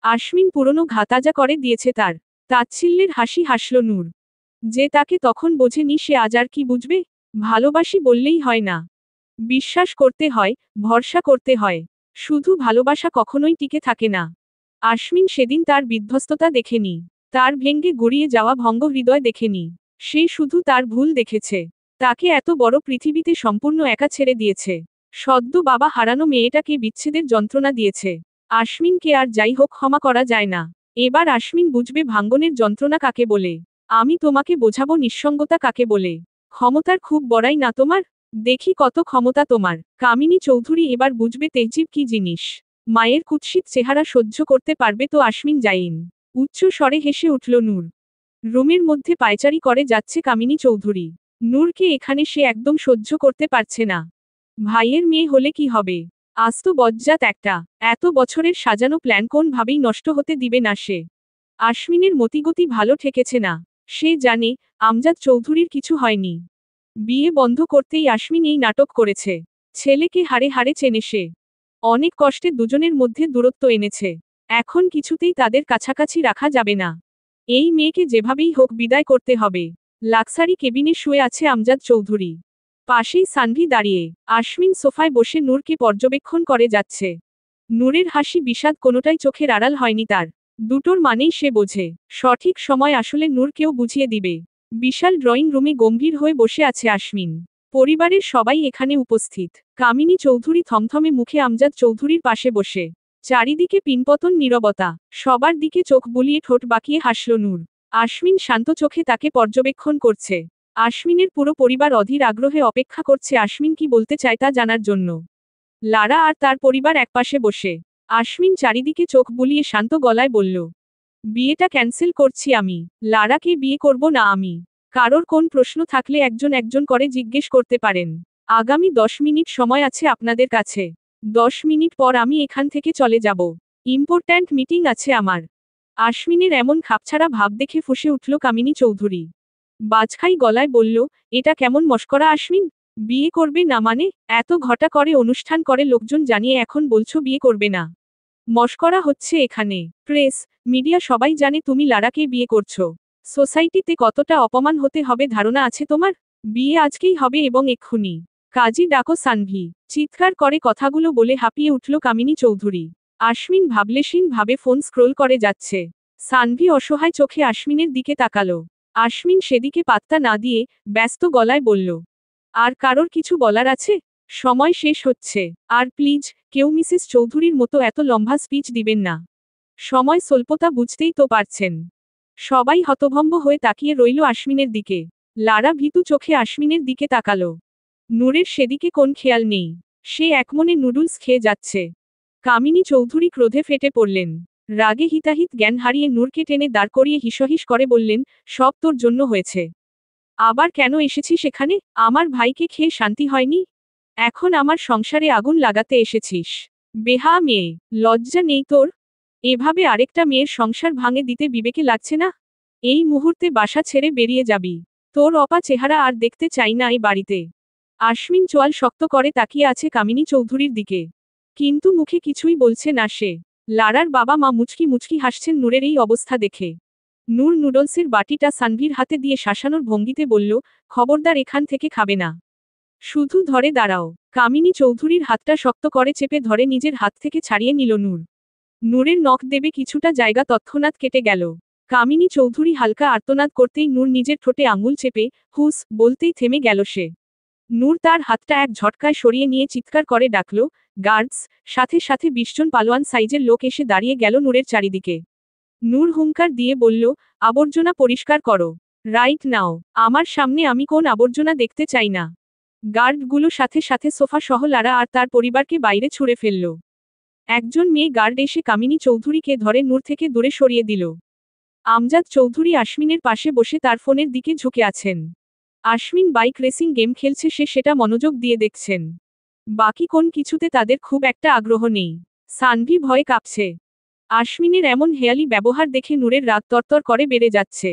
আশ্বিন পুরনো ঘা তাজা করে দিয়েছে তার। তাচ্ছিল্যের হাসি হাসল নূর। যে তাকে তখন বোঝেনি সে আজ আর কি বুঝবে? ভালোবাসি বললেই হয় না। বিশ্বাস করতে হয়, ভরসা করতে হয়। শুধু ভালোবাসা কখনোই টিকে থাকে না। আশ্বিন সেদিন তার বিধ্বস্ততা দেখেনি। তার ভেঙ্গে গড়িয়ে যাওয়া ভঙ্গ হৃদয় দেখেনি। সে শুধু তার ভুল দেখেছে। তাকে এত বড় পৃথিবীতে সম্পূর্ণ একা ছেড়ে দিয়েছে। সদ্য বাবা হারানো মেয়েটাকে বিচ্ছেদের যন্ত্রণা দিয়েছে। আশ্বিনকে আর যাই হোক ক্ষমা করা যায় না। এবার আশ্বিন বুঝবে ভাঙ্গনের যন্ত্রণা কাকে বলে। আমি তোমাকে বোঝাবো নিঃসঙ্গতা কাকে বলে। ক্ষমতার খুব বড়াই না তোমার? দেখি কত ক্ষমতা তোমার। কামিনী চৌধুরী এবার বুঝবে তেহজিব কি জিনিস। মায়ের কুৎসিত চেহারা সহ্য করতে পারবে তো আশ্বিন জাইন? উচ্চ স্বরে হেসে উঠল নূর। রুমের মধ্যে পায়চারি করে যাচ্ছে কামিনী চৌধুরী। নূরকে এখানে সে একদম সহ্য করতে পারছে না। ভাইয়ের মেয়ে হলে কি হবে? আস্ত বজ্জাত একটা। এত বছরের সাজানো প্ল্যান কোনভাবেই নষ্ট হতে দিবে না সে। আশ্বিনের মতিগতি ভালো ঠেকেছে না। সে জানে আমজাদ চৌধুরীর কিছু হয়নি। বিয়ে বন্ধ করতেই আশ্বিন এই নাটক করেছে। ছেলেকে হাড়ে হাড়ে চেনে সে। অনেক কষ্টে দুজনের মধ্যে দূরত্ব এনেছে। এখন কিছুতেই তাদের কাছাকাছি রাখা যাবে না। এই মেয়েকে যেভাবেই হোক বিদায় করতে হবে। লাক্সারি কেবিনে শুয়ে আছে আমজাদ চৌধুরী। পাশেই সানভি দাঁড়িয়ে। আশ্বিন সোফায় বসে নূরকে পর্যবেক্ষণ করে যাচ্ছে। নূরের হাসি বিষাদ কোনোটাই চোখের আড়াল হয়নি তার। দুটোর মানেই সে বোঝে। সঠিক সময় আসলে নূরকেও বুঝিয়ে দিবে। বিশাল ড্রয়িং রুমে গম্ভীর হয়ে বসে আছে আশ্বিন। পরিবারের সবাই এখানে উপস্থিত। কামিনী চৌধুরী থমথমে মুখে আমজাদ চৌধুরীর পাশে বসে। চারিদিকে পিনপতন নীরবতা। সবার দিকে চোখ বুলিয়ে ঠোঁট বাঁকিয়ে হাসল নূর। আশ্বিন শান্ত চোখে তাকে পর্যবেক্ষণ করছে। আশ্বিনের পুরো পরিবার অধীর আগ্রহে অপেক্ষা করছে আশ্বিন কি বলতে চায় তা জানার জন্য। লারা আর তার পরিবার একপাশে বসে। আশ্বিন চারিদিকে চোখ বুলিয়ে শান্ত গলায় বলল, বিয়েটা ক্যান্সেল করছি আমি। লারাকে বিয়ে করব না আমি। কারোর কোন প্রশ্ন থাকলে একজন একজন করে জিজ্ঞেস করতে পারেন। আগামী 10 মিনিট সময় আছে আপনাদের কাছে। 10 মিনিট পর আমি এখান থেকে চলে যাব। ইম্পর্ট্যান্ট মিটিং আছে আমার। আশ্বিনের এমন খাপছাড়া ভাব দেখে ফুঁসে উঠল কামিনী চৌধুরী। বাজখাই গলায় বলল, এটা কেমন মশকরা আশ্বিন? বিয়ে করবে না মানে? এত ঘটা করে অনুষ্ঠান করে লোকজন জানিয়ে এখন বলছো বিয়ে করবে না। মশকরা হচ্ছে এখানে। প্রেস, মিডিয়া সবাই জানে তুমি লারাকে বিয়ে করছো। সোসাইটিতে কতটা অপমান হতে হবে ধারণা আছে তোমার? বিয়ে আজকেই হবে এবং এক্ষুনি। কাজী ডাকো সানভি। চিৎকার করে কথাগুলো বলে হাঁপিয়ে উঠল কামিনী চৌধুরী। আশ্বিন ভাবলেশীন ভাবে ফোন স্ক্রোল করে যাচ্ছে। সানভি অসহায় চোখে আশ্বিনের দিকে তাকালো। আশ্বিন সেদিকে পাত্তা না দিয়ে ব্যস্ত গলায় বলল, আর কারোর কিছু বলার আছে? সময় শেষ হচ্ছে। আর প্লিজ কেউ মিসেস চৌধুরীর মতো এত লম্বা স্পিচ দিবেন না। সময় স্বল্পতা বুঝতেই তো পারছেন। সবাই হতভম্ব হয়ে তাকিয়ে রইল আশ্বিনের দিকে। লারা ভীতু চোখে আশ্বিনের দিকে তাকালো। নূরের সেদিকে কোন খেয়াল নেই। সে একমনে নুডলস খেয়ে যাচ্ছে। কামিনী চৌধুরী ক্রোধে ফেটে পড়লেন। রাগে হিতাহিত জ্ঞান হারিয়ে নূরকে টেনে দাঁড় করিয়ে হিসহিস করে বললেন, সব তোর জন্য হয়েছে। আবার কেন এসেছিস এখানে? আমার ভাইকে খেয়ে শান্তি হয়নি? এখন আমার সংসারে আগুন লাগাতে এসেছিস। বেহায়া মেয়ে, লজ্জা নেই তোর? এভাবে আরেকটা মেয়ের সংসার ভাঙে দিতে বিবেকে লাগছে না? এই মুহূর্তে বাসা ছেড়ে বেরিয়ে যাবি। তোর অপা চেহারা আর দেখতে চাই না এই বাড়িতে। আশ্বিন চোয়াল শক্ত করে তাকিয়ে আছে কামিনী চৌধুরীর দিকে। কিন্তু মুখে কিছুই বলছে না সে। লারার বাবা মা মুচকি মুচকি হাসছেন নূরের এই অবস্থা দেখে। নূর নুডলসের বাটিটা সানভীর হাতে দিয়ে শাসানোর ভঙ্গিতে বলল, খবরদার এখান থেকে খাবে না। শুধু ধরে দাঁড়াও। কামিনী চৌধুরীর হাতটা শক্ত করে চেপে ধরে নিজের হাত থেকে ছাড়িয়ে নিল নূর। নূরের নখ দেবে কিছুটা জায়গা তৎক্ষণাৎ কেটে গেল। কামিনী চৌধুরী হালকা আর্তনাদ করতেই নূর নিজের ঠোঁটে আঙুল চেপে হুস বলতেই থেমে গেল সে। নূর তার হাতটা এক ঝটকায় সরিয়ে নিয়ে চিৎকার করে ডাকল, গার্ডস। সাথে সাথে 20 জন পালোয়ান সাইজের লোক এসে দাঁড়িয়ে গেল নূরের চারিদিকে। নূর হুঙ্কার দিয়ে বলল, আবর্জনা পরিষ্কার করো। Right now. আমার সামনে আমি কোন আবর্জনা দেখতে চাই না। গার্ডগুলো সাথে সাথে সোফা সহ লারা আর তার পরিবারকে বাইরে ছুঁড়ে ফেলল। একজন মেয়ে গার্ড এসে কামিনী চৌধুরীকে ধরে নূর থেকে দূরে সরিয়ে দিল। আমজাদ চৌধুরী আশ্বিনের পাশে বসে তার ফোনের দিকে ঝুঁকে আছেন। আশ্বিন বাইক রেসিং গেম খেলছে, সে সেটা মনোযোগ দিয়ে দেখছেন। বাকি কোন কিছুতে তাদের খুব একটা আগ্রহ নেই। সানভি ভয়ে কাঁপছে। আশ্বিনের এমন হেয়ালি ব্যবহার দেখে নূরের রাগ তরতর করে বেড়ে যাচ্ছে।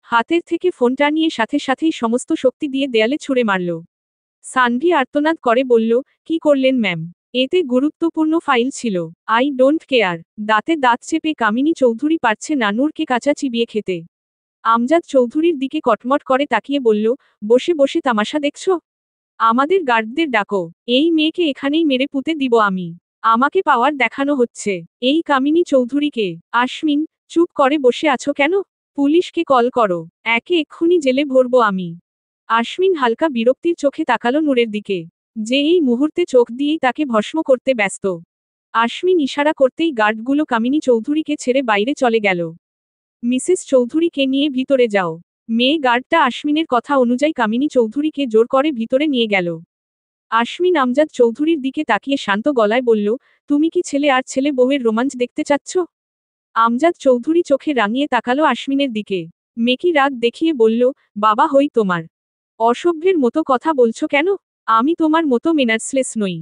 হাতের থেকে ফোনটা নিয়ে সাথে সাথেই সমস্ত শক্তি দিয়ে দেয়ালে ছুঁড়ে মারল। সানভি আর্তনাদ করে বলল, কি করলেন ম্যাম? এতে গুরুত্বপূর্ণ ফাইল ছিল। I don't care. দাঁতে দাঁত চেপে কামিনী চৌধুরী পারছে না নূরকে কাঁচা চিবিয়ে খেতে। আমজাদ চৌধুরীর দিকে কটমট করে তাকিয়ে বলল, বসে বসে তামাশা দেখছো? আমাদের গার্ডদের ডাকো। এই মেয়েকে এখানেই মেরে পুঁতে দিব আমি। আমাকে পাওয়ার দেখানো হচ্ছে। এই কামিনী চৌধুরীকে। আশ্বিন, চুপ করে বসে আছো কেন? পুলিশকে কল করো। একে এক্ষুনি জেলে ভরবো আমি। আশ্বিন হালকা বিরক্তির চোখে তাকালো নূরের দিকে, যে এই মুহূর্তে চোখ দিয়েই তাকে ভস্ম করতে ব্যস্ত। আশ্বিন ইশারা করতেই গার্ডগুলো কামিনী চৌধুরীকে ছেড়ে বাইরে চলে গেল। মিসেস চৌধুরীকে নিয়ে ভিতরে যাও। মেয়ে গার্ডটা আশ্বিনের কথা অনুযায়ী কামিনী চৌধুরীকে জোর করে ভিতরে নিয়ে গেল। আশ্বিন আমজাদ চৌধুরীর দিকে তাকিয়ে শান্ত গলায় বলল, তুমি কি ছেলে আর ছেলে বউয়ের রোমাঞ্চ দেখতে চাচ্ছ? আমজাদ চৌধুরী চোখে রাঙিয়ে তাকালো আশ্বিনের দিকে। মেকি রাগ দেখিয়ে বলল, বাবা হই তোমার। অসভ্যের মতো কথা বলছো কেন? আমি তোমার মতো মেনার্সলেস নই।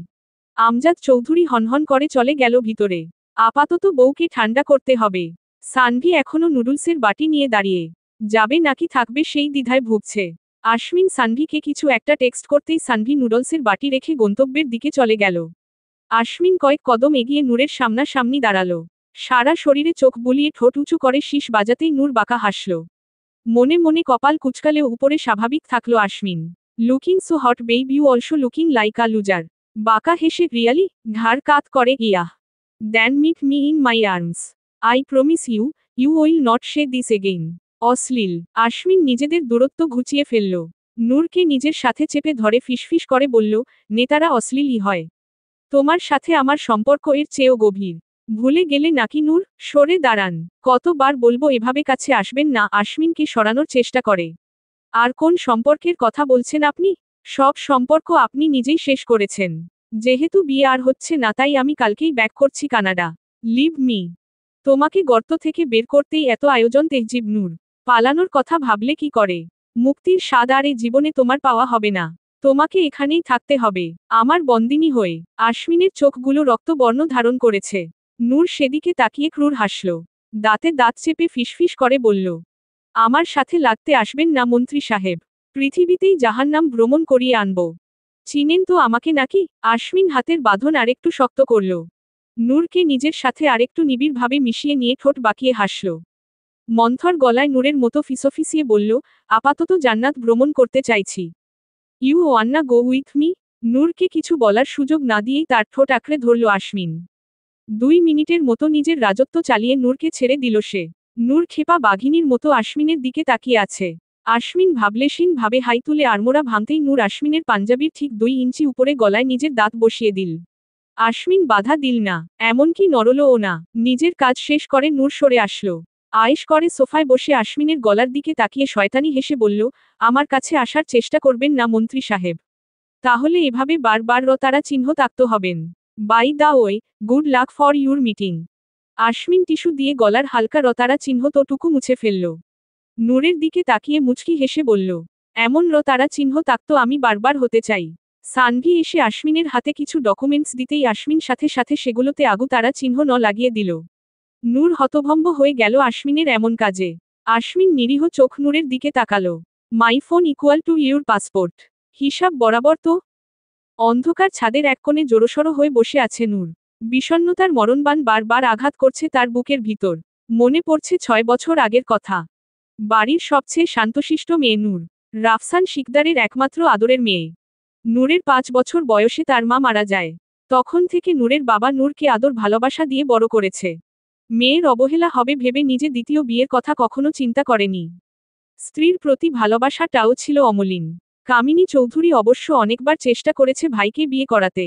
আমজাদ চৌধুরী হনহন করে চলে গেল ভিতরে। আপাতত বউকে ঠান্ডা করতে হবে। সানভি এখনো নুডলসের বাটি নিয়ে দাঁড়িয়ে। যাবে নাকি থাকবে সেই দ্বিধায় ভুগছে। আশমিন সানভিকে কিছু একটা টেক্সট করতেই সানভি নুডলসের বাটি রেখে গন্তব্যের দিকে চলে গেল। আশমিন কয়েক কদম এগিয়ে নূরের সামনাসামনি দাঁড়ালো। সারা শরীরে চোখ বুলিয়ে ঠোঁট উঁচু করে শীষ বাজাতেই নূর বাঁকা হাসল। মনে মনে কপাল কুচকালেও উপরে স্বাভাবিক থাকলো Ashmin. Looking so hot babe, you also looking like a loser. বাঁকা হেসে রিয়ালি ঘাড় কাত করে yeah then meet me in my arms. I promise you, you will not say this again. অশ্লীল। আশমিন নিজেদের দূরত্ব ঘুচিয়ে ফেলল। নূরকে নিজের সাথে চেপে ধরে ফিসফিস করে বলল, নেতারা অশ্লীলই হয়। তোমার সাথে আমার সম্পর্ক এর চেয়েও গভীর। ভুলে গেলে নাকি নূর? সরে দাঁড়ান। কতবার বলবো এভাবে কাছে আসবেন না? আশমিনকে সরানোর চেষ্টা করে। আর কোন সম্পর্কের কথা বলছেন আপনি? সব সম্পর্ক আপনি নিজেই শেষ করেছেন। যেহেতু বিয়ে আর হচ্ছে না তাই আমি কালকেই ব্যাক করছি কানাডা। Leave me. তোমাকে গর্ত থেকে বের করতেই এত আয়োজন তেহজিব নূর। পালানোর কথা ভাবলে কি করে? মুক্তির স্বাদ আর এই জীবনে তোমার পাওয়া হবে না। তোমাকে এখানেই থাকতে হবে, আমার বন্দিনী হয়ে। আশমিনের চোখগুলো রক্তবর্ণ ধারণ করেছে। নূর সেদিকে তাকিয়ে ক্রূর হাসল। দাঁতে দাঁত চেপে ফিসফিস করে বলল, আমার সাথে লাগতে আসবেন না মন্ত্রী সাহেব। পৃথিবীতেই জাহান্নাম ভ্রমণ করিয়ে আনব। চিনেন তো আমাকে নাকি? আশমিন হাতের বাঁধন আরেকটু শক্ত করল। নূরকে নিজের সাথে আরেকটু নিবিড়ভাবে মিশিয়ে নিয়ে ঠোঁট বাঁকিয়ে হাসল। মন্থর গলায় নূরের মতো ফিসফিসিয়ে বলল, আপাতত জান্নাত ভ্রমণ করতে চাইছি। You wanna go with me? নূরকে কিছু বলার সুযোগ না দিয়েই তার ঠোঁট আঁকড়ে ধরল আশমিন। 2 মিনিটের মতো নিজের রাজত্ব চালিয়ে নূরকে ছেড়ে দিল সে। নূর ক্ষেপা বাঘিনীর মতো আশমিনের দিকে তাকিয়ে আছে। আশমিন ভাবলেশীন ভাবে হাই তুলে আড়মোড়া ভাঙতেই নূর আশমিনের পাঞ্জাবির ঠিক 2 ইঞ্চি উপরে গলায় নিজের দাঁত বসিয়ে দিল। আশমিন বাধা দিল না, এমনকি নড়লও না। নিজের কাজ শেষ করে নূর সরে আসল। আয়েশ করে সোফায় বসে আশমিনের গলার দিকে তাকিয়ে শয়তানি হেসে বলল, আমার কাছে আসার চেষ্টা করবেন না মন্ত্রী সাহেব। তাহলে এভাবে বারবার তারা চিহ্ন তাকত হবেন। By the way, good luck for your meeting. Ashmin tissue দিয়ে গলার হালকা রতারা চিহ্ন তোটুকু মুছে ফেলল। নূরের দিকে তাকিয়ে মুচকি হেসে বলল, এমন রতারা চিহ্ন তাকত আমি বারবার হতে চাই। সানভি এসে আশমিনের হাতে কিছু ডকুমেন্টস দিতেই আশমিন সাথে সাথে সেগুলোতে আগু তারা চিহ্ন লাগিয়ে দিল। নূর হতভম্ব হয়ে গেল আশমিনের এমন কাজে। আশমিন নিরীহ চোখ নূরের দিকে তাকালো। My phone equal to your passport. হিসাব বরাবর তো। অন্ধকার ছাদের এক কোণে জোরসড়ো হয়ে বসে আছে নূর। বিষণ্ণতার মরণবাণ বারবার আঘাত করছে তার বুকের ভিতর। মনে পড়ছে 6 বছর আগের কথা। বাড়ির সবচেয়ে শান্তশিষ্ট মেয়ে নূর। রাফসান শিকদারের একমাত্র আদরের মেয়ে। নূরের 5 বছর বয়সে তার মা মারা যায়। তখন থেকে নূরের বাবা নূরকে আদর ভালোবাসা দিয়ে বড় করেছে। মেয়ের অবহেলা হবে ভেবে নিজে দ্বিতীয় বিয়ের কথা কখনো চিন্তা করেনি। স্ত্রীর প্রতি ভালোবাসাটাও ছিল অমলিন। কামিনী চৌধুরী অবশ্য অনেকবার চেষ্টা করেছে ভাইকে বিয়ে করাতে।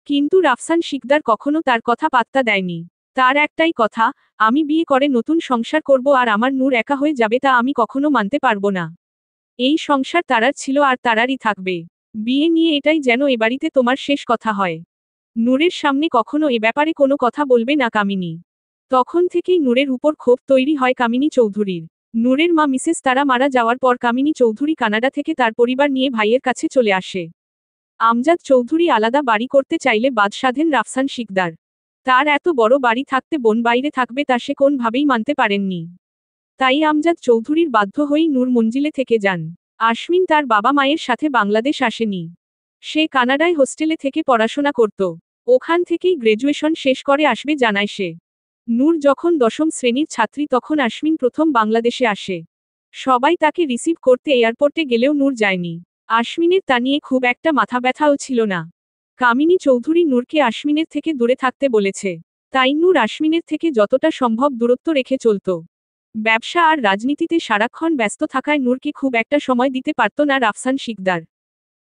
কিন্তু রাফসান শিকদার কখনো তার কথা পাত্তা দেয়নি। তার একটাই কথা, আমি বিয়ে করে নতুন সংসার করব আর আমার নূর একা হয়ে যাবে তা আমি কখনো মানতে পারবো না। এই সংসার তারার ছিল আর তারারই থাকবে। বিয়ে নিয়ে এটাই যেন এ বাড়িতে তোমার শেষ কথা হয়। নূরের সামনে কখনো এ ব্যাপারে কোনো কথা বলবে না কামিনী। তখন থেকেই নূরের উপর ক্ষোভ তৈরি হয় কামিনী চৌধুরীর। নূরের মা মিসেস তারা মারা যাওয়ার পর কামিনী চৌধুরী কানাডা থেকে তার পরিবার নিয়ে ভাইয়ের কাছে চলে আসে। আমজাদ চৌধুরী আলাদা বাড়ি করতে চাইলে বাদ সাধেন রাফসান শিকদার। তার এত বড় বাড়ি থাকতে বোন বাইরে থাকবে তা সে কোনভাবেই মানতে পারেননি। তাই আমজাদ চৌধুরীর বাধ্য হয়েই নূর মঞ্জিলে থেকে যান। আশমিন তার বাবা মায়ের সাথে বাংলাদেশ আসেনি। সে কানাডায় হোস্টেলে থেকে পড়াশোনা করত। ওখান থেকেই গ্র্যাজুয়েশন শেষ করে আসবে জানায় সে। নূর যখন 10ম শ্রেণীর ছাত্রী তখন আশমিন প্রথম বাংলাদেশে আসে। সবাই তাকে রিসিভ করতে এয়ারপোর্টে গেলেও নূর যায়নি। আশমিনের তা নিয়ে খুব একটা মাথা ব্যথাও ছিল না। কামিনী চৌধুরী নূরকে আশমিনের থেকে দূরে থাকতে বলেছে। তাই নূর আশমিনের থেকে যতটা সম্ভব দূরত্ব রেখে চলত। ব্যবসা আর রাজনীতিতে সারাক্ষণ ব্যস্ত থাকায় নূরকে খুব একটা সময় দিতে পারত না রাফসান শিকদার।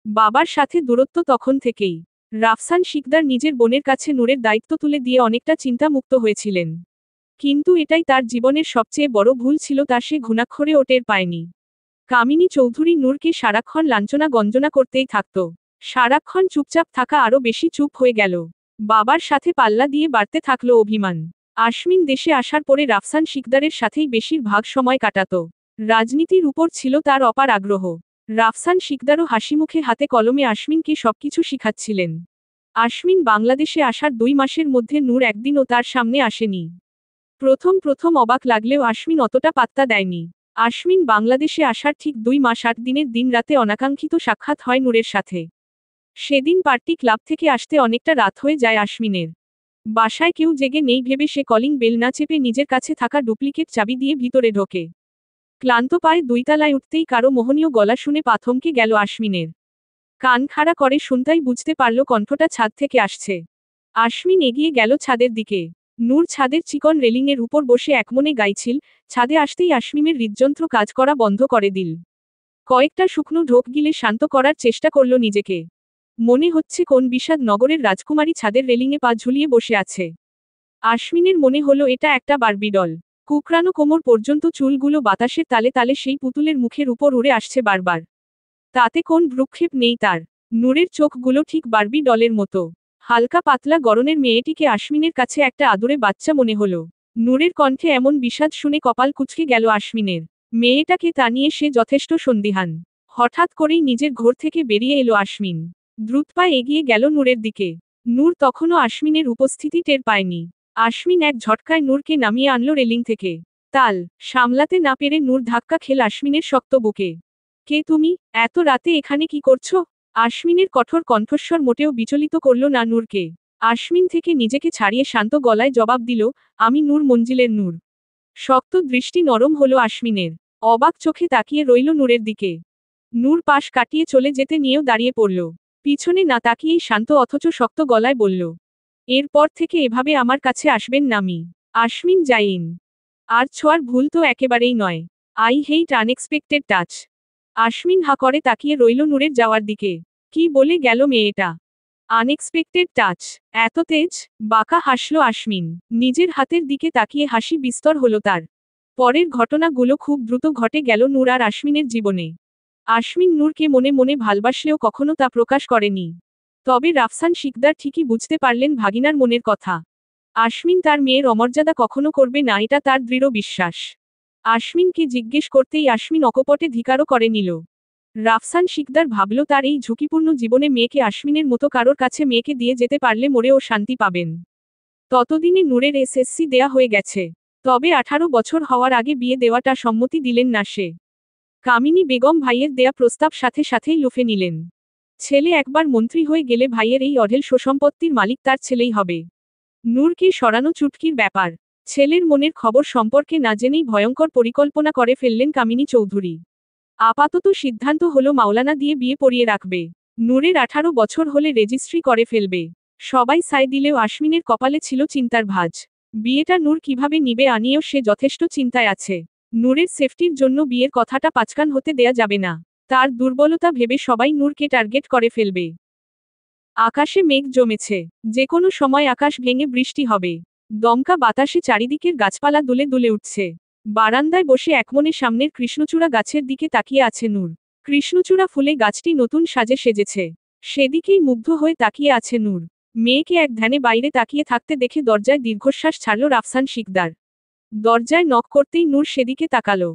বাবার সাথে দূরত্ব তখন থেকেই। রাফসান শিকদার নিজের বোনের কাছে নূরের দায়িত্ব তুলে দিয়ে অনেকটা চিন্তামুক্ত হয়েছিলেন। কিন্তু এটাই তার জীবনের সবচেয়ে বড় ভুল ছিল তা সে ঘুণাক্ষরেও টের পায়নি। কামিনী চৌধুরী নূরকে সারাক্ষণ লাঞ্ছনা গঞ্জনা করতেই থাকত। সারাক্ষণ চুপচাপ থাকা আরও বেশি চুপ হয়ে গেল। বাবার সাথে পাল্লা দিয়ে বাড়তে থাকলো অভিমান। আশমিন দেশে আসার পরে রাফসান শিকদারের সাথেই বেশিরভাগ সময় কাটাত। রাজনীতির উপর ছিল তার অপার আগ্রহ। রাফসান শিকদারও হাসিমুখে হাতে কলমে আশমিনকে সবকিছু শিখাচ্ছিলেন। আশমিন বাংলাদেশে আসার 2 মাসের মধ্যে নূর একদিনও তার সামনে আসেনি। প্রথম অবাক লাগলেও আশমিন অতটা পাত্তা দেয়নি। আশমিন বাংলাদেশে আসার ঠিক 2 মাস 8 দিনের দিন রাতে অনাকাঙ্ক্ষিত সাক্ষাৎ হয় নূরের সাথে। সেদিন পার্টি ক্লাব থেকে আসতে অনেকটা রাত হয়ে যায় আশমিনের। বাসায় কেউ জেগে নেই ভেবে সে কলিং বেল না চেপে নিজের কাছে থাকা ডুপ্লিকেট চাবি দিয়ে ভিতরে ঢোকে। ক্লান্ত পায়ে 2 তলায় উঠতেই কারো মোহনীয় গলা শুনে পা থমকে গেল আশমিনের। কান খাড়া করে শুনতেই বুঝতে পারল কণ্ঠটা ছাদ থেকে আসছে। আশমিন এগিয়ে গেল ছাদের দিকে। নূর ছাদের চিকন রেলিংয়ের উপর বসে একমনে গাইছিল। ছাদে আসতেই আশমিমের হৃদযন্ত্র কাজ করা বন্ধ করে দিল। কয়েকটা শুকনো ঢোক গিলে শান্ত করার চেষ্টা করল নিজেকে। মনে হচ্ছে কোন বিষাদ নগরের রাজকুমারী ছাদের রেলিংয়ে পা ঝুলিয়ে বসে আছে। আশমিনের মনে হলো এটা একটা বারবি ডল। কুকরানো কোমর পর্যন্ত চুলগুলো বাতাসের তালে তালে সেই পুতুলের মুখের উপর উড়ে আসছে বারবার। তাতে কোন ভ্রুক্ষেপ নেই তার। নূরের চোখগুলো ঠিক বারবি ডলের মতো। হালকা পাতলা গড়নের মেয়েটিকে আশমিনের কাছে একটা আদুরে বাচ্চা মনে হলো। নূরের কণ্ঠে এমন বিষাদ শুনে কপাল কুঁচকে গেল আশমিনের। মেয়েটাকে তা নিয়ে সে যথেষ্ট সন্দিহান। হঠাৎ করেই নিজের ঘর থেকে বেরিয়ে এলো আশমিন। দ্রুত পায়ে এগিয়ে গেল নূরের দিকে। নূর তখনও আশমিনের উপস্থিতি টের পায়নি। আশমিন এক ঝটকায় নূরকে নামিয়ে আনলো রেলিং থেকে। তাল সামলাতে না পেরে নূর ধাক্কা খেল আশমিনের শক্ত বুকে। কে তুমি? এত রাতে এখানে কি করছো? আশমিনের কঠোর কণ্ঠস্বর মোটেও বিচলিত করল না নূরকে। আশমিন থেকে নিজেকে ছাড়িয়ে শান্ত গলায় জবাব দিল, আমি নূর মঞ্জিলের নূর। শক্ত দৃষ্টি নরম হলো আশমিনের। অবাক চোখে তাকিয়ে রইল নূরের দিকে। নূর পাশ কাটিয়ে চলে যেতে নিয়েও দাঁড়িয়ে পড়ল। পিছনে না তাকিয়েই শান্ত অথচ শক্ত গলায় বলল, এরপর থেকে এভাবে আমার কাছে আসবেন না মি। আশমিন জাইন। আর ছোঁয়ার ভুল তো একেবারেই নয়। I hate unexpected touch. Ashmin হা করে তাকিয়ে রইল নূরের যাওয়ার দিকে। কি বলে গেল মেয়েটা? Unexpected touch? এত তেজ? বাঁকা হাসল আশমিন। নিজের হাতের দিকে তাকিয়ে হাসি বিস্তর হলো তার। পরের ঘটনাগুলো খুব দ্রুত ঘটে গেল নূর আর আশমিনের জীবনে। আশমিন নূরকে মনে মনে ভালবাসলেও কখনো তা প্রকাশ করেনি। তবে রাফসান শিকদার ঠিকই বুঝতে পারলেন ভাগিনার মনের কথা। আশমিন তার মেয়ের অমর্যাদা কখনো করবে না এটা তার দৃঢ় বিশ্বাস। আশমিনকে জিজ্ঞেস করতেই আশমিন অকপটে ধিকারও করে নিল। রাফসান শিকদার ভাবল তার এই ঝুঁকিপূর্ণ জীবনে মেয়েকে আশমিনের মতো কারোর কাছে মেয়েকে দিয়ে যেতে পারলে মরেও শান্তি পাবেন। ততদিনে নূরের এসএসসি দেয়া হয়ে গেছে। তবে 18 বছর হওয়ার আগে বিয়ে দেওয়াটা সম্মতি দিলেন না সে। কামিনী বেগম ভাইয়ের দেয়া প্রস্তাব সাথে সাথেই লুফে নিলেন। ছেলে একবার মন্ত্রী হয়ে গেলে ভাইয়ের এই অঢেল সুসম্পত্তির মালিক তার ছেলেই হবে। নূরকে সরানো চুটকির ব্যাপার। ছেলের মনের খবর সম্পর্কে না জেনেই ভয়ঙ্কর পরিকল্পনা করে ফেললেন কামিনী চৌধুরী। আপাতত সিদ্ধান্ত হলো মাওলানা দিয়ে বিয়ে পড়িয়ে রাখবে। নূরের 18 বছর হলে রেজিস্ট্রি করে ফেলবে। সবাই সায় দিলেও আশমিনের কপালে ছিল চিন্তার ভাঁজ। বিয়েটা নূর কিভাবে নিবে আনিয়েও সে যথেষ্ট চিন্তায় আছে। নূরের সেফটির জন্য বিয়ের কথাটা পাঁচকান হতে দেয়া যাবে না। তার দুর্বলতা ভেবে সবাই নূরকে টার্গেট করে ফেলবে। আকাশে মেঘ জমেছে। যে কোনো সময় আকাশ ভেঙে বৃষ্টি হবে। দমকা বাতাসে চারিদিকের গাছপালা দুলে দুলে উঠছে। বারান্দায় বসে একমনে সামনের কৃষ্ণচূড়া গাছের দিকে তাকিয়ে আছে নূর। কৃষ্ণচূড়া ফুলে গাছটি নতুন সাজে সেজেছে। সেদিকেই মুগ্ধ হয়ে তাকিয়ে আছে নূর। মেয়েকে এক ধ্যানে বাইরে তাকিয়ে থাকতে দেখে দরজায় দীর্ঘশ্বাস ছাড়ল রাফসান শিকদার। দরজায় নক করতেই নূর সেদিকে তাকালো।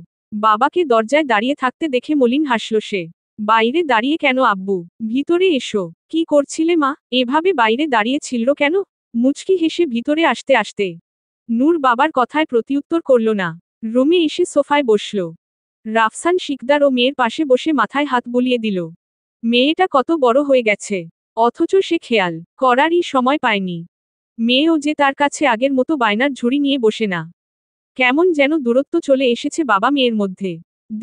বাবাকে দরজায় দাঁড়িয়ে থাকতে দেখে মলিন হাসল সে। বাইরে দাঁড়িয়ে কেন আব্বু? ভিতরে এসো। কি করছিলে মা? এভাবে বাইরে দাঁড়িয়ে ছিল কেন? মুচকি হেসে ভিতরে আসতে আসতে নূর বাবার কথায় প্রতিউত্তর করল না। রুমে এসে সোফায় বসল। রাফসান শিকদার ও মেয়ের পাশে বসে মাথায় হাত বুলিয়ে দিল। মেয়েটা কত বড় হয়ে গেছে, অথচ সে খেয়াল করারই সময় পায়নি। মেয়েও যে তার কাছে আগের মতো বায়নার ঝুড়ি নিয়ে বসে না। কেমন যেন দূরত্ব চলে এসেছে বাবা মেয়ের মধ্যে।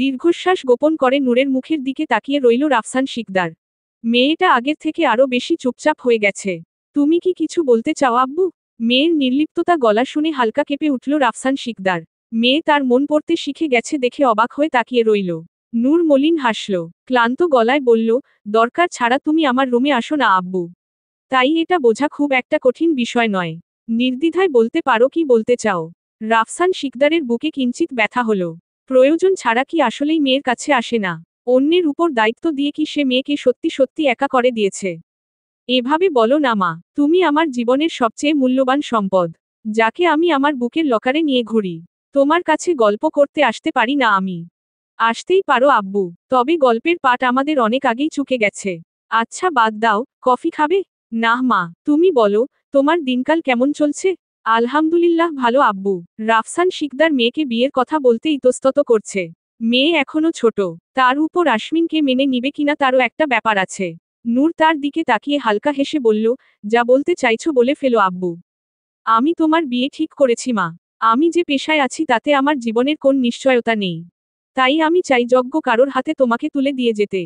দীর্ঘশ্বাস গোপন করে নূরের মুখের দিকে তাকিয়ে রইল রাফসান শিকদার। মেয়েটা আগের থেকে আরো বেশি চুপচাপ হয়ে গেছে। তুমি কি কিছু বলতে চাও আব্বু? মেয়ের নির্লিপ্ততা গলা শুনে হালকা কেঁপে উঠল রাফসান শিকদার। মেয়ে তার মন পড়তে শিখে গেছে দেখে অবাক হয়ে তাকিয়ে রইল। নূর মলিন হাসল। ক্লান্ত গলায় বলল, দরকার ছাড়া তুমি আমার রুমে আসো না আব্বু। তাই এটা বোঝা খুব একটা কঠিন বিষয় নয়। নির্দ্বিধায় বলতে পারো কি বলতে চাও। রাফসান শিকদারের বুকে কিঞ্চিত ব্যথা হলো। প্রয়োজন ছাড়া কি আসলেই মেয়ের কাছে আসে না? অন্যের উপর দায়িত্ব দিয়ে কি সে মেয়েকে সত্যি সত্যি একা করে দিয়েছে? এভাবে বলো না মা, তুমি আমার জীবনের সবচেয়ে মূল্যবান সম্পদ, যাকে আমি আমার বুকের লকারে নিয়ে ঘুরি। তোমার কাছে গল্প করতে আসতে পারি না আমি? আসতেই পারো আব্বু, তবে গল্পের পাট আমাদের অনেক আগেই চুকে গেছে। আচ্ছা বাদ দাও, কফি খাবে? না মা, তুমি বলো, তোমার দিনকাল কেমন চলছে? আলহামদুলিল্লাহ ভালো আব্বু। রাফসান শিকদার মেয়েকে বিয়ের কথা বলতে ইতস্তত করছে। মেয়ে এখনো ছোট, তার উপর আশমিনকে মেনে নিবে কিনা তারও একটা ব্যাপার আছে। নূর তার দিকে তাকিয়ে হালকা হেসে বলল, যা বলতে চাইছো বলে ফেলো আব্বু। আমি তোমার বিয়ে ঠিক করেছি মা। আমি যে পেশায় আছি তাতে আমার জীবনের কোন নিশ্চয়তা নেই। তাই আমি চাই যোগ্য কারোর হাতে তোমাকে তুলে দিয়ে যেতে।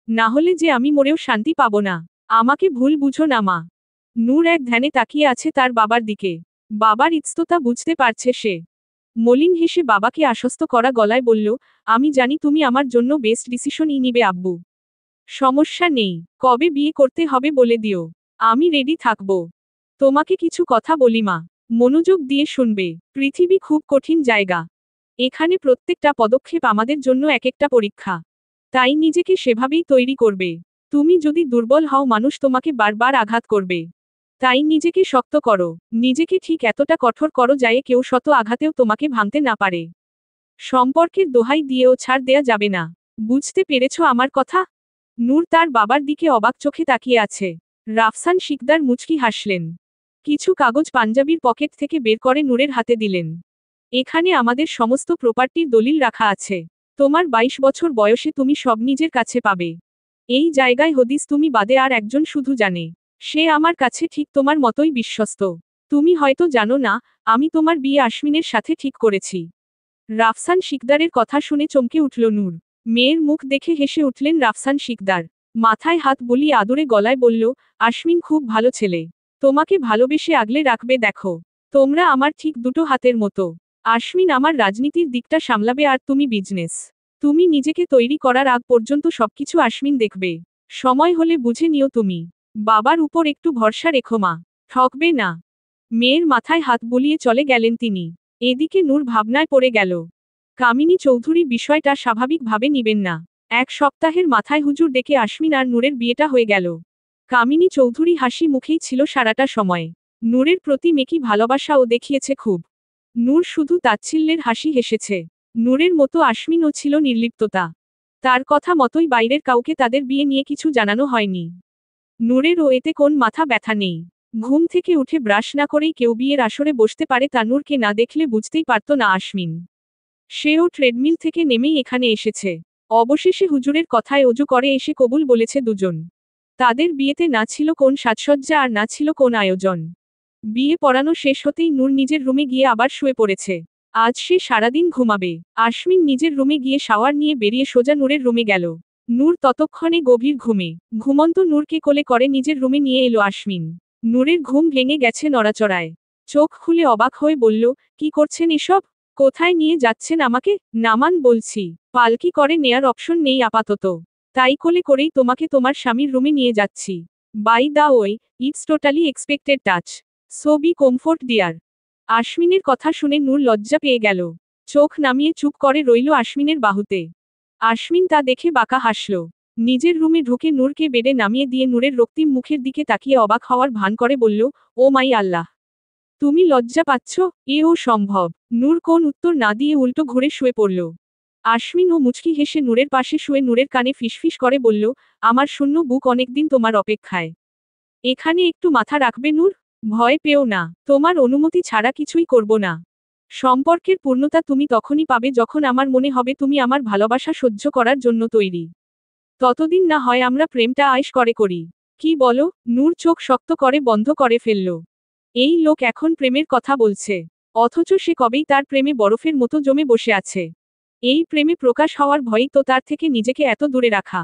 না হলে যে আমি মরেও শান্তি পাবো না। আমাকে ভুল বুঝো না মা। নূর এক ধ্যানে তাকিয়ে আছে তার বাবার দিকে। বাবার ইতস্ততা বুঝতে পারছে সে। মলিন হেসে বাবাকে আশ্বস্ত করা গলায় বলল, আমি জানি তুমি আমার জন্য বেস্ট ডিসিশনই নিবে আব্বু। সমস্যা নেই, কবে বিয়ে করতে হবে বলে দিও। আমি রেডি থাকব। তোমাকে কিছু কথা বলি মা, মনোযোগ দিয়ে শুনবে। পৃথিবী খুব কঠিন জায়গা। এখানে প্রত্যেকটা পদক্ষেপ আমাদের জন্য এক একটা পরীক্ষা। তাই নিজেকে সেভাবেই তৈরি করবে। তুমি যদি দুর্বল হও মানুষ তোমাকে বারবার আঘাত করবে। তাই নিজেকে শক্ত করো। নিজেকে ঠিক এতটা কঠোর করো যায় কেউ শত আঘাতেও তোমাকে ভাঙতে না পারে। সম্পর্কের দোহাই দিয়েও ছাড় দেয়া যাবে না। বুঝতে পেরেছ আমার কথা? নূর তার বাবার দিকে অবাক চোখে তাকিয়ে আছে। রাফসান শিকদার মুচকি হাসলেন। কিছু কাগজ পাঞ্জাবির পকেট থেকে বের করে নূরের হাতে দিলেন। এখানে আমাদের সমস্ত প্রপার্টির দলিল রাখা আছে। তোমার 22 বছর বয়সে তুমি সব নিজের কাছে পাবে। এই জায়গায় হদিস তুমি বাদে আর একজন শুধু জানে। সে আমার কাছে ঠিক তোমার মতোই বিশ্বস্ত। তুমি হয়তো জানো না, আমি তোমার বিয়ে আশমিনের সাথে ঠিক করেছি। রাফসান শিকদারের কথা শুনে চমকে উঠল নূর। মেয়ের মুখ দেখে হেসে উঠলেন রাফসান শিকদার। মাথায় হাত বুলিয়ে আদুরে গলায় বলল, আশমিন খুব ভালো ছেলে। তোমাকে ভালোবেসে আগলে রাখবে দেখো। তোমরা আমার ঠিক দুটো হাতের মতো। আশমিন আমার রাজনীতির দিকটা সামলাবে আর তুমি বিজনেস। তুমি নিজেকে তৈরি করার আগ পর্যন্ত সবকিছু আশমিন দেখবে। সময় হলে বুঝে নিও তুমি। বাবার উপর একটু ভরসা রেখো মা। ঠকবে না। মেয়ের মাথায় হাত বুলিয়ে চলে গেলেন তিনি। এদিকে নূর ভাবনায় পড়ে গেল। কামিনী চৌধুরী বিষয়টা স্বাভাবিকভাবে নিবেন না। এক সপ্তাহের মাথায় হুজুর ডেকে আশমিন আর নূরের বিয়েটা হয়ে গেল। কামিনী চৌধুরী হাসি মুখেই ছিল সারাটা সময়। নূরের প্রতি মেকি ভালোবাসাও দেখিয়েছে খুব। নূর শুধু তাচ্ছিল্যের হাসি হেসেছে। নূরের মতো আশমিনও ছিল নির্লিপ্ততা। তার কথা মতোই বাইরের কাউকে তাদের বিয়ে নিয়ে কিছু জানানো হয়নি। নূরেরও এতে কোন মাথা ব্যথা নেই। ঘুম থেকে উঠে ব্রাশ না করেই কেউ বিয়ের আসরে বসতে পারে তা নূরকে না দেখলে বুঝতেই পারত না আশমিন। সেও ট্রেডমিল থেকে নেমেই এখানে এসেছে। অবশেষে হুজুরের কথায় অজু করে এসে কবুল বলেছে দুজন। তাদের বিয়েতে না ছিল কোন সাজসজ্জা আর না ছিল কোন আয়োজন। বিয়ে পড়ানো শেষ হতেই নূর নিজের রুমে গিয়ে আবার শুয়ে পড়েছে। আজ সে সারাদিন ঘুমাবে। আশমিন নিজের রুমে গিয়ে শাওয়ার নিয়ে বেরিয়ে সোজা নূরের রুমে গেল। নূর ততক্ষণে গভীর ঘুমে। ঘুমন্ত নূরকে কোলে করে নিজের রুমে নিয়ে এলো আশমিন। নূরের ঘুম ভেঙে গেছে নড়াচড়ায়। চোখ খুলে অবাক হয়ে বলল, কি করছেন এসব? কোথায় নিয়ে যাচ্ছেন আমাকে? নামান বলছি। পালকি করে নেয়ার অপশন নেই আপাতত। তাই কোলে করেই তোমাকে তোমার স্বামীর রুমে নিয়ে যাচ্ছি। By the way, it's totally expected touch. So be comfort dear. আশমিনের কথা শুনে নূর লজ্জা পেয়ে গেল। চোখ নামিয়ে চুপ করে রইল আশমিনের বাহুতে। আশমিন তা দেখে বাঁকা হাসল। নিজের রুমে ঢুকে নূরকে বেডে নামিয়ে দিয়ে নূরের রক্তিম মুখের দিকে তাকিয়ে অবাক হওয়ার ভান করে বলল, ও মাই আল্লাহ! তুমি লজ্জা পাচ্ছ? এও সম্ভব? নূর কোন উত্তর না দিয়ে উল্টো ঘুরে শুয়ে পড়ল। আশমিন ও মুচকি হেসে নূরের পাশে শুয়ে নূরের কানে ফিসফিস করে বলল, আমার শূন্য বুক অনেকদিন তোমার অপেক্ষায়। এখানে একটু মাথা রাখবে নূর? ভয় পেও না, তোমার অনুমতি ছাড়া কিছুই করব না। সম্পর্কের পূর্ণতা তুমি তখনই পাবে যখন আমার মনে হবে তুমি আমার ভালোবাসা সহ্য করার জন্য তৈরি। ততদিন না হয় আমরা প্রেমটা আয়েশ করে করি। কি বলো? নূর চোখ শক্ত করে বন্ধ করে ফেলল। এই লোক এখন প্রেমের কথা বলছে। অথচ সে কবেই তার প্রেমে বরফের মতো জমে বসে আছে। এই প্রেমে প্রকাশ হওয়ার ভয়ই তো তার থেকে নিজেকে এত দূরে রাখা।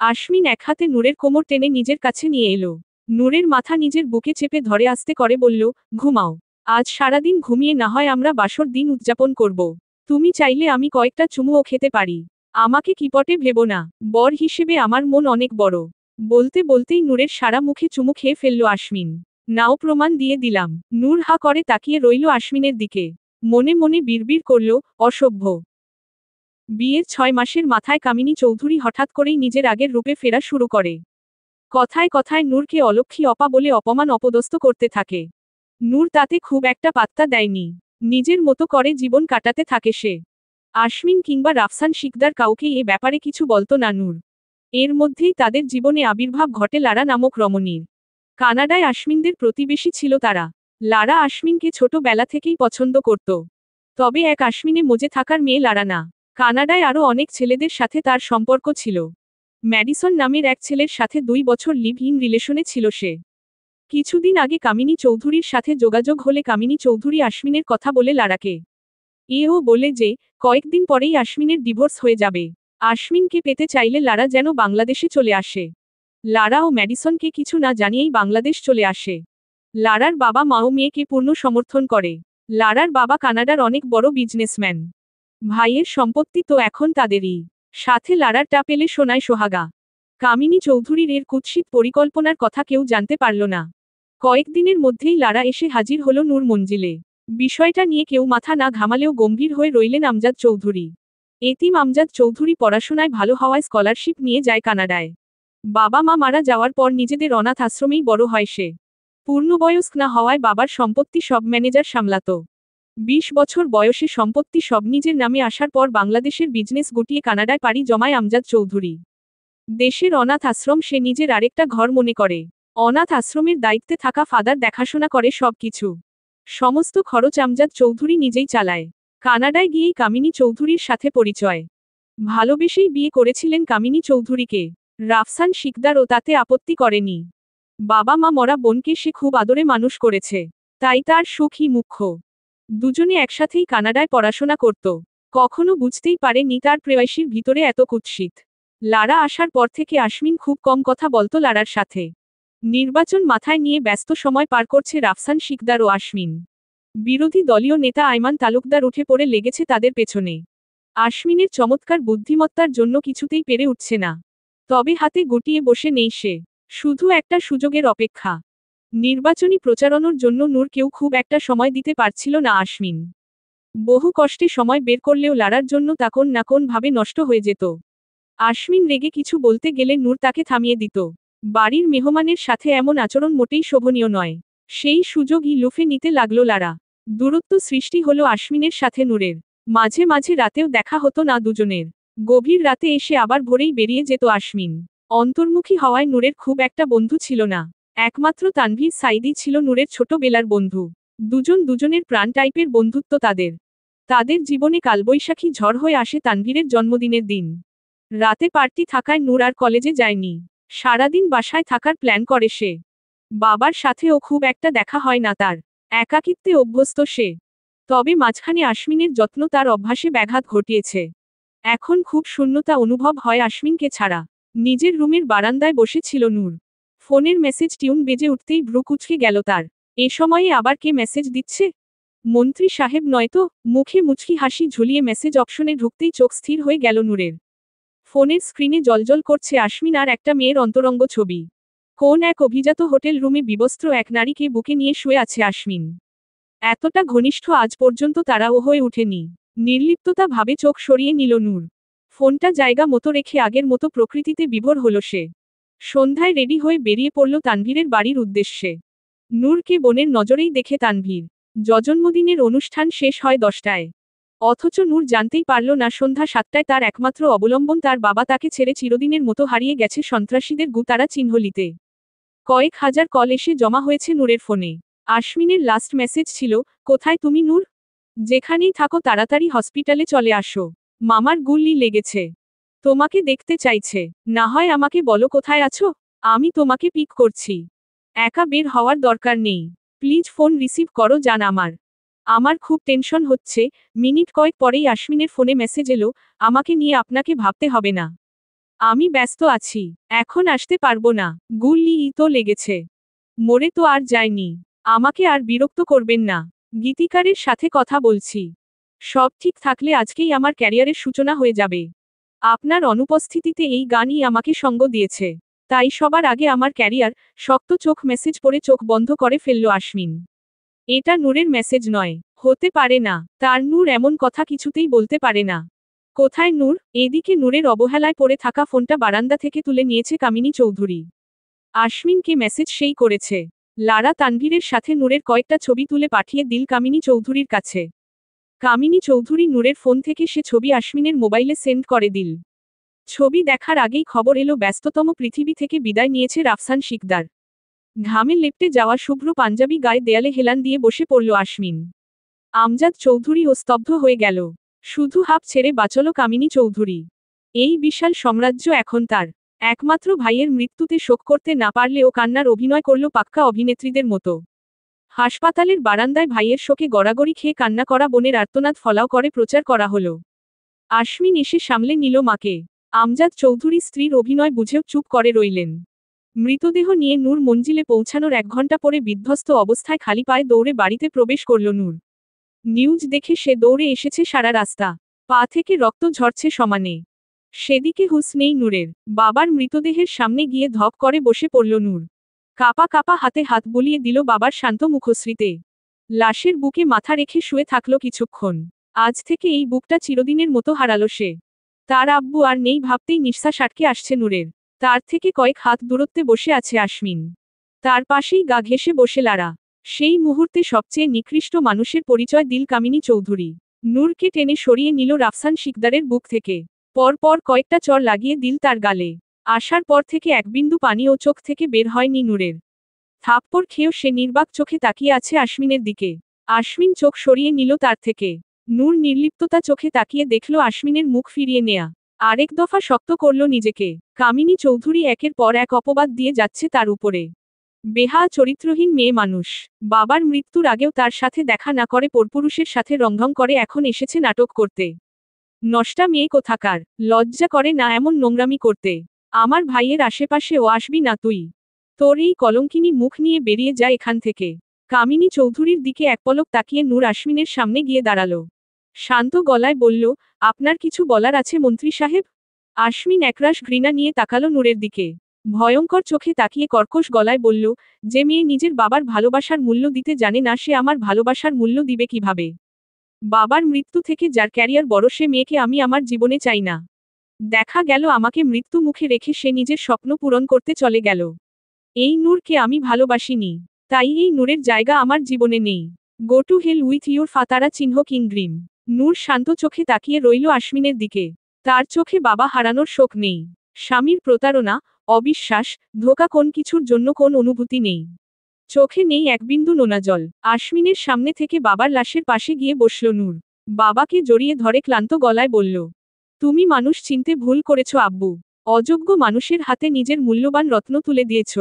আশমিন এক হাতে নূরের কোমর টেনে নিজের কাছে নিয়ে এলো। নূরের মাথা নিজের বুকে চেপে ধরে আস্তে করে বলল, ঘুমাও। আজ সারাদিন ঘুমিয়ে না হয় আমরা বাসর দিন উদযাপন করব। তুমি চাইলে আমি কয়েকটা চুমুও খেতে পারি। আমাকে কিপটে ভেবো না। বর হিসেবে আমার মন অনেক বড়। বলতে বলতেই নূরের সারা মুখে চুমু খেয়ে ফেলল আশমিন। নাও প্রমাণ দিয়ে দিলাম। নূর হা করে তাকিয়ে রইল আশমিনের দিকে। মনে মনে বিড়বিড় করল, অসভ্য। বিয়ের 6 মাসের মাথায় কামিনী চৌধুরী হঠাৎ করেই নিজের আগের রূপে ফেরা শুরু করে। কথায় কথায় নূরকে অলক্ষী অপা বলে অপমান অপদস্থ করতে থাকে। নূর তাতে খুব একটা পাত্তা দেয়নি। নিজের মতো করে জীবন কাটাতে থাকে সে। আশমিন কিংবা রাফসান শিকদার কাউকেই এ ব্যাপারে কিছু বলতো না নূর। এর মধ্যেই তাদের জীবনে আবির্ভাব ঘটে লারা নামক রমণীর। কানাডায় আশমিনদের প্রতিবেশী ছিল তারা। লারা আশমিনকে ছোটবেলা থেকেই পছন্দ করত। তবে এক আশমিনে মজে থাকার মেয়ে লারা না। কানাডায় আরও অনেক ছেলেদের সাথে তার সম্পর্ক ছিল। ম্যাডিসন নামের এক ছেলের সাথে 2 বছর লিভ ইন রিলেশনে ছিল সে। কিছুদিন আগে কামিনী চৌধুরীর সাথে যোগাযোগ হলে কামিনী চৌধুরী আশ্বিনের কথা বলে লারাকে। এও বলে যে কয়েকদিন পরেই আশ্বিনের ডিভোর্স হয়ে যাবে। আশ্বিনকে পেতে চাইলে লারা যেন বাংলাদেশে চলে আসে। লারা ও ম্যাডিসনকে কিছু না জানিয়েই বাংলাদেশ চলে আসে। লারার বাবা মাও মেয়েকে পূর্ণ সমর্থন করে। লারার বাবা কানাডার অনেক বড় বিজনেসম্যান। ভাইয়ের সম্পত্তি তো এখন তাদেরই। সাথে লারার টা পেলে সোনায় সোহাগা। কামিনী চৌধুরীর এর কুৎসিত পরিকল্পনার কথা কেউ জানতে পারল না। কয়েকদিনের মধ্যেই লারা এসে হাজির হল নূর মঞ্জিলে। বিষয়টা নিয়ে কেউ মাথা না ঘামালেও গম্ভীর হয়ে রইলেন আমজাদ চৌধুরী। এতিম আমজাদ চৌধুরী পড়াশোনায় ভালো হওয়ায় স্কলারশিপ নিয়ে যায় কানাডায়। বাবা মা মারা যাওয়ার পর নিজেদের অনাথ আশ্রমেই বড় হয় সে। পূর্ণবয়স্ক না হওয়ায় বাবার সম্পত্তি সব ম্যানেজার সামলাত। 20 বছর বয়সে সম্পত্তি সব নিজের নামে আসার পর বাংলাদেশের বিজনেস গুটিয়ে কানাডায় পাড়ি জমায় আমজাদ চৌধুরী। দেশের অনাথ আশ্রম সে নিজের আরেকটা ঘর মনে করে। অনাথ আশ্রমের দায়িত্বে থাকা ফাদার দেখাশোনা করে সব কিছু। সমস্ত খরচ আমজাদ চৌধুরী নিজেই চালায়। কানাডায় গিয়েই কামিনী চৌধুরীর সাথে পরিচয়। ভালোবেসেই বিয়ে করেছিলেন কামিনী চৌধুরীকে। রাফসান শিকদারও তাতে আপত্তি করেনি। বাবা মা মরা বোনকে সে খুব আদরে মানুষ করেছে। তাই তার সুখই মুখ্য। দুজনে একসাথেই কানাডায় পড়াশোনা করত। কখনো বুঝতেই পারেনি তার প্রেয়সীর ভিতরে এত কুৎসিত। লারা আসার পর থেকে আশ্বিন খুব কম কথা বলতো লারার সাথে। নির্বাচন মাথায় নিয়ে ব্যস্ত সময় পার করছে রাফসান শিকদার ও আশ্বিন। বিরোধী দলীয় নেতা আয়মান তালুকদার উঠে পড়ে লেগেছে তাদের পেছনে। আশ্বিনের চমৎকার বুদ্ধিমত্তার জন্য কিছুতেই পেরে উঠছে না। তবে হাতে গুটিয়ে বসে নেই সে। শুধু একটা সুযোগের অপেক্ষা। নির্বাচনী প্রচারণার জন্য নূরকেও খুব একটা সময় দিতে পারছিল না আশ্বিন। বহু কষ্টে সময় বের করলেও লারার জন্য তা কোন না কোন ভাবে নষ্ট হয়ে যেত। আশ্বিন রেগে কিছু বলতে গেলে নূর তাকে থামিয়ে দিত। বাড়ির মেহমানের সাথে এমন আচরণ মোটেই শোভনীয় নয়। সেই সুযোগই লুফে নিতে লাগলো লারা। দূরত্ব সৃষ্টি হলো আশ্বিনের সাথে নূরের। মাঝে মাঝে রাতেও দেখা হতো না দুজনের। গভীর রাতে এসে আবার ভোরেই বেরিয়ে যেত আশ্বিন। অন্তর্মুখী হওয়ায় নূরের খুব একটা বন্ধু ছিল না। একমাত্র তানভীর সাইদি ছিল নূরের ছোটবেলার বন্ধু। দুজন দুজনের প্রাণ টাইপের বন্ধুত্ব তাদের। তাদের জীবনে কালবৈশাখী ঝড় হয়ে আসে তানভীরের জন্মদিনের দিন। রাতে পার্টি থাকায় নূর আর কলেজে যায়নি। সারাদিন বাসায় থাকার প্ল্যান করে সে। বাবার সাথেও খুব একটা দেখা হয় না তার। একাকিত্বে অভ্যস্ত সে। তবে মাঝখানে আশ্বিনের যত্ন তার অভ্যাসে ব্যাঘাত ঘটিয়েছে। এখন খুব শূন্যতা অনুভব হয় আশ্বিনকে ছাড়া। নিজের রুমের বারান্দায় বসেছিল নূর। ফোনের মেসেজ টিউন বেজে উঠতেই ভ্রু কুঁচকে গেল তার। এ সময়ে আবার কে মেসেজ দিচ্ছে? মন্ত্রী সাহেব নয়তো? মুখে মুচকি হাসি ঝুলিয়ে মেসেজ অপশনে ঢুকতেই চোখ স্থির হয়ে গেল নূরের। ফোনের স্ক্রিনে জ্বলজ্বল করছে আশ্বিন আর একটা মেয়ের অন্তরঙ্গ ছবি। কোন এক অভিজাত হোটেল রুমে বিবস্ত্র এক নারীকে বুকে নিয়ে শুয়ে আছে আশ্বিন। এতটা ঘনিষ্ঠ আজ পর্যন্ত তারাও হয়ে ওঠেনি। নির্লিপ্ততা ভাবে চোখ সরিয়ে নিল নূর। ফোনটা জায়গা মতো রেখে আগের মতো প্রকৃতিতে বিভোর হলো সে। সন্ধ্যায় রেডি হয়ে বেরিয়ে পড়ল তানভীরের বাড়ির উদ্দেশ্যে। নূরকে বোনের নজরেই দেখে তানভীর। জন্মদিনের অনুষ্ঠান শেষ হয় 10টায়। অথচ নূর জানতেই পারল না সন্ধ্যা 7টায় তার একমাত্র অবলম্বন তার বাবা তাকে ছেড়ে চিরদিনের মতো হারিয়ে গেছে সন্ত্রাসীদের গুতারা চিহ্নলিতে। কয়েক হাজার কল এসে জমা হয়েছে নূরের ফোনে। আশ্বিনের লাস্ট মেসেজ ছিল, কোথায় তুমি নূর? যেখানেই থাকো তাড়াতাড়ি হসপিটালে চলে আসো। মামার গুলি লেগেছে। তোমাকে দেখতে চাইছে। না হয় আমাকে বলো কোথায় আছো? আমি তোমাকে পিক করছি। একা বের হওয়ার দরকার নেই। প্লিজ ফোন রিসিভ করো জান আমার খুব টেনশন হচ্ছে। মিনিট কয়েক পরেই আশ্বিনের ফোনে মেসেজ এলো, আমাকে নিয়ে আপনাকে ভাবতে হবে না। আমি ব্যস্ত আছি। এখন আসতে পারবো না। গুলি তো লেগেছে। মরে তো আর যায়নি। আমাকে আর বিরক্ত করবেন না। গীতিকারের সাথে কথা বলছি। সব ঠিক থাকলে আজকেই আমার ক্যারিয়ারের সূচনা হয়ে যাবে। আপনার অনুপস্থিতিতে এই গানই আমাকে সঙ্গ দিয়েছে। তাই সবার আগে আমার ক্যারিয়ার। শক্ত চোখ মেসেজ পড়ে চোখ বন্ধ করে ফেলল আশ্বিন। এটা নূরের মেসেজ নয়। হতে পারে না। তার নূর এমন কথা কিছুতেই বলতে পারে না। কোথায় নূর? এদিকে নূরের অবহেলায় পড়ে থাকা ফোনটা বারান্দা থেকে তুলে নিয়েছে কামিনী চৌধুরী। আশ্বিনকে মেসেজ সেই করেছে। লারা তানভীরের সাথে নূরের কয়েকটা ছবি তুলে পাঠিয়ে দিল কামিনী চৌধুরীর কাছে। কামিনী চৌধুরী নূরের ফোন থেকে সে ছবি আশ্বিনের মোবাইলে সেন্ড করে দিল। ছবি দেখার আগেই খবর এলো ব্যস্ততম পৃথিবী থেকে বিদায় নিয়েছে রাফসান শিকদার। ঘামে লেপ্টে যাওয়া শুভ্র পাঞ্জাবি গায়ে দেয়ালে হেলান দিয়ে বসে পড়ল আশ্বিন। আমজাদ চৌধুরীও স্তব্ধ হয়ে গেল। শুধু হাঁপ ছেড়ে বাঁচল কামিনী চৌধুরী। এই বিশাল সাম্রাজ্য এখন তার। একমাত্র ভাইয়ের মৃত্যুতে শোক করতে না পারলেও কান্নার অভিনয় করল পাক্কা অভিনেত্রীদের মতো। হাসপাতালের বারান্দায় ভাইয়ের শোকে গড়াগড়ি খেয়ে কান্না করা বোনের আর্তনাদ ফলাও করে প্রচার করা হলো। আশমিন এসে সামলে নিল মাকে। আমজাদ চৌধুরী স্ত্রীর অভিনয় বুঝেও চুপ করে রইলেন। মৃতদেহ নিয়ে নূর মঞ্জিলে পৌঁছানোর 1 ঘণ্টা পরে বিধ্বস্ত অবস্থায় খালি পায়ে দৌড়ে বাড়িতে প্রবেশ করল নূর। নিউজ দেখে সে দৌড়ে এসেছে সারা রাস্তা। পা থেকে রক্ত ঝরছে সমানে। সেদিকে হুঁশ নেই নূরের। বাবার মৃতদেহের সামনে গিয়ে ধপ করে বসে পড়ল নূর। কাপা কাপা হাতে হাত বুলিয়ে দিল বাবার শান্ত মুখশ্রীতে। লাশের বুকে মাথা রেখে শুয়ে থাকল কিছুক্ষণ। আজ থেকে এই বুকটা চিরদিনের মতো হারালো সে। তার আব্বু আর নেই ভাবতেই নিঃশ্বাস আটকে আসছে নূরের। তার থেকে কয়েক হাত দূরত্বে বসে আছে আশমিন। তার পাশেই গা ঘেঁষে বসে লারা। সেই মুহূর্তে সবচেয়ে নিকৃষ্ট মানুষের পরিচয় দিল কামিনী চৌধুরী। নূরকে টেনে সরিয়ে নিল রাফসান শিকদারের বুক থেকে। পরপর কয়েকটা চড় লাগিয়ে দিল তার গালে। আসার পর থেকে এক বিন্দু পানিও চোখ থেকে বের হয়নি নূরের। থাপ্পড় খেয়েও সে নির্বাক চোখে তাকিয়ে আছে আশমিনের দিকে। আশমিন চোখ সরিয়ে নিল তার থেকে। নূর নির্লিপ্ততা চোখে তাকিয়ে দেখল আশমিনের মুখ ফিরিয়ে নেয়া। আরেক দফা শক্ত করল নিজেকে। কামিনী চৌধুরী একের পর এক অপবাদ দিয়ে যাচ্ছে তার উপরে। বেহায়া চরিত্রহীন মেয়ে মানুষ। বাবার মৃত্যুর আগেও তার সাথে দেখা না করে পরপুরুষের সাথে রংঢং করে এখন এসেছে নাটক করতে। নষ্টা মেয়ে কোথাকার। লজ্জা করে না এমন নোংরামি করতে। আমার ভাইয়ের আশেপাশেও আসবি না তুই। তোর এই কলঙ্কিনী মুখ নিয়ে বেরিয়ে যা এখান থেকে। কামিনী চৌধুরীর দিকে এক পলক তাকিয়ে নূর আশমিনের সামনে গিয়ে দাঁড়ালো। শান্ত গলায় বলল, আপনার কিছু বলার আছে মন্ত্রী সাহেব? আশমিন একরাশ ঘৃণা নিয়ে তাকালো নূরের দিকে। ভয়ঙ্কর চোখে তাকিয়ে কর্কশ গলায় বলল, যে মেয়ে নিজের বাবার ভালোবাসার মূল্য দিতে জানে না সে আমার ভালোবাসার মূল্য দিবে কিভাবে? বাবার মৃত্যু থেকে যার ক্যারিয়ার বড় সে মেয়েকে আমি আমার জীবনে চাই না। দেখা গেল আমাকে মৃত্যু মুখে রেখে সে নিজের স্বপ্ন পূরণ করতে চলে গেল। এই নূরকে আমি ভালোবাসিনি। তাই এই নূরের জায়গা আমার জীবনে নেই। Go to hell with your ফাতারা চিহ্ন কিং ড্রিম। নূর শান্ত চোখে তাকিয়ে রইল আশমিনের দিকে। তার চোখে বাবা হারানোর শোক নেই। স্বামীর প্রতারণা, অবিশ্বাস, ধোঁকা কোন কিছুর জন্য কোন অনুভূতি নেই। চোখে নেই এক বিন্দু নোনা জল। আশমিনের সামনে থেকে বাবার লাশের পাশে গিয়ে বসল নূর। বাবাকে জড়িয়ে ধরে ক্লান্ত গলায় বলল, তুমি মানুষ চিনতে ভুল করেছ আব্বু। অযোগ্য মানুষের হাতে নিজের মূল্যবান রত্ন তুলে দিয়েছ।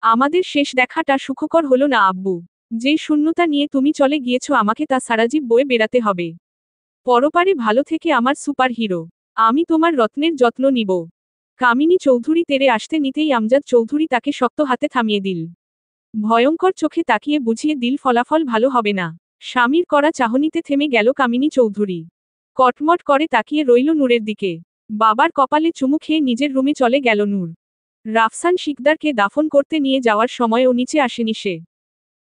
আমাদের শেষ দেখাটা সুখকর হলো না আব্বু। যে শূন্যতা নিয়ে তুমি চলে গিয়েছ আমাকে তা সারাজীব বয়ে বেড়াতে হবে। পরপারে ভালো থেকে আমার সুপার হিরো। আমি তোমার রত্নের যত্ন নিব। কামিনী চৌধুরী তেরে আসতে নিতেই আমজাদ চৌধুরী তাকে শক্ত হাতে থামিয়ে দিল। ভয়ঙ্কর চোখে তাকিয়ে বুঝিয়ে দিল ফলাফল ভালো হবে না। স্বামীর করা চাহনিতে থেমে গেল কামিনী চৌধুরী। কটমট করে তাকিয়ে রইল নূরের দিকে। বাবার কপালে চুমু খেয়ে নিজের রুমে চলে গেল নূর। রাফসান শিকদারকে দাফন করতে নিয়ে যাওয়ার সময়ও নিচে আসেনি সে।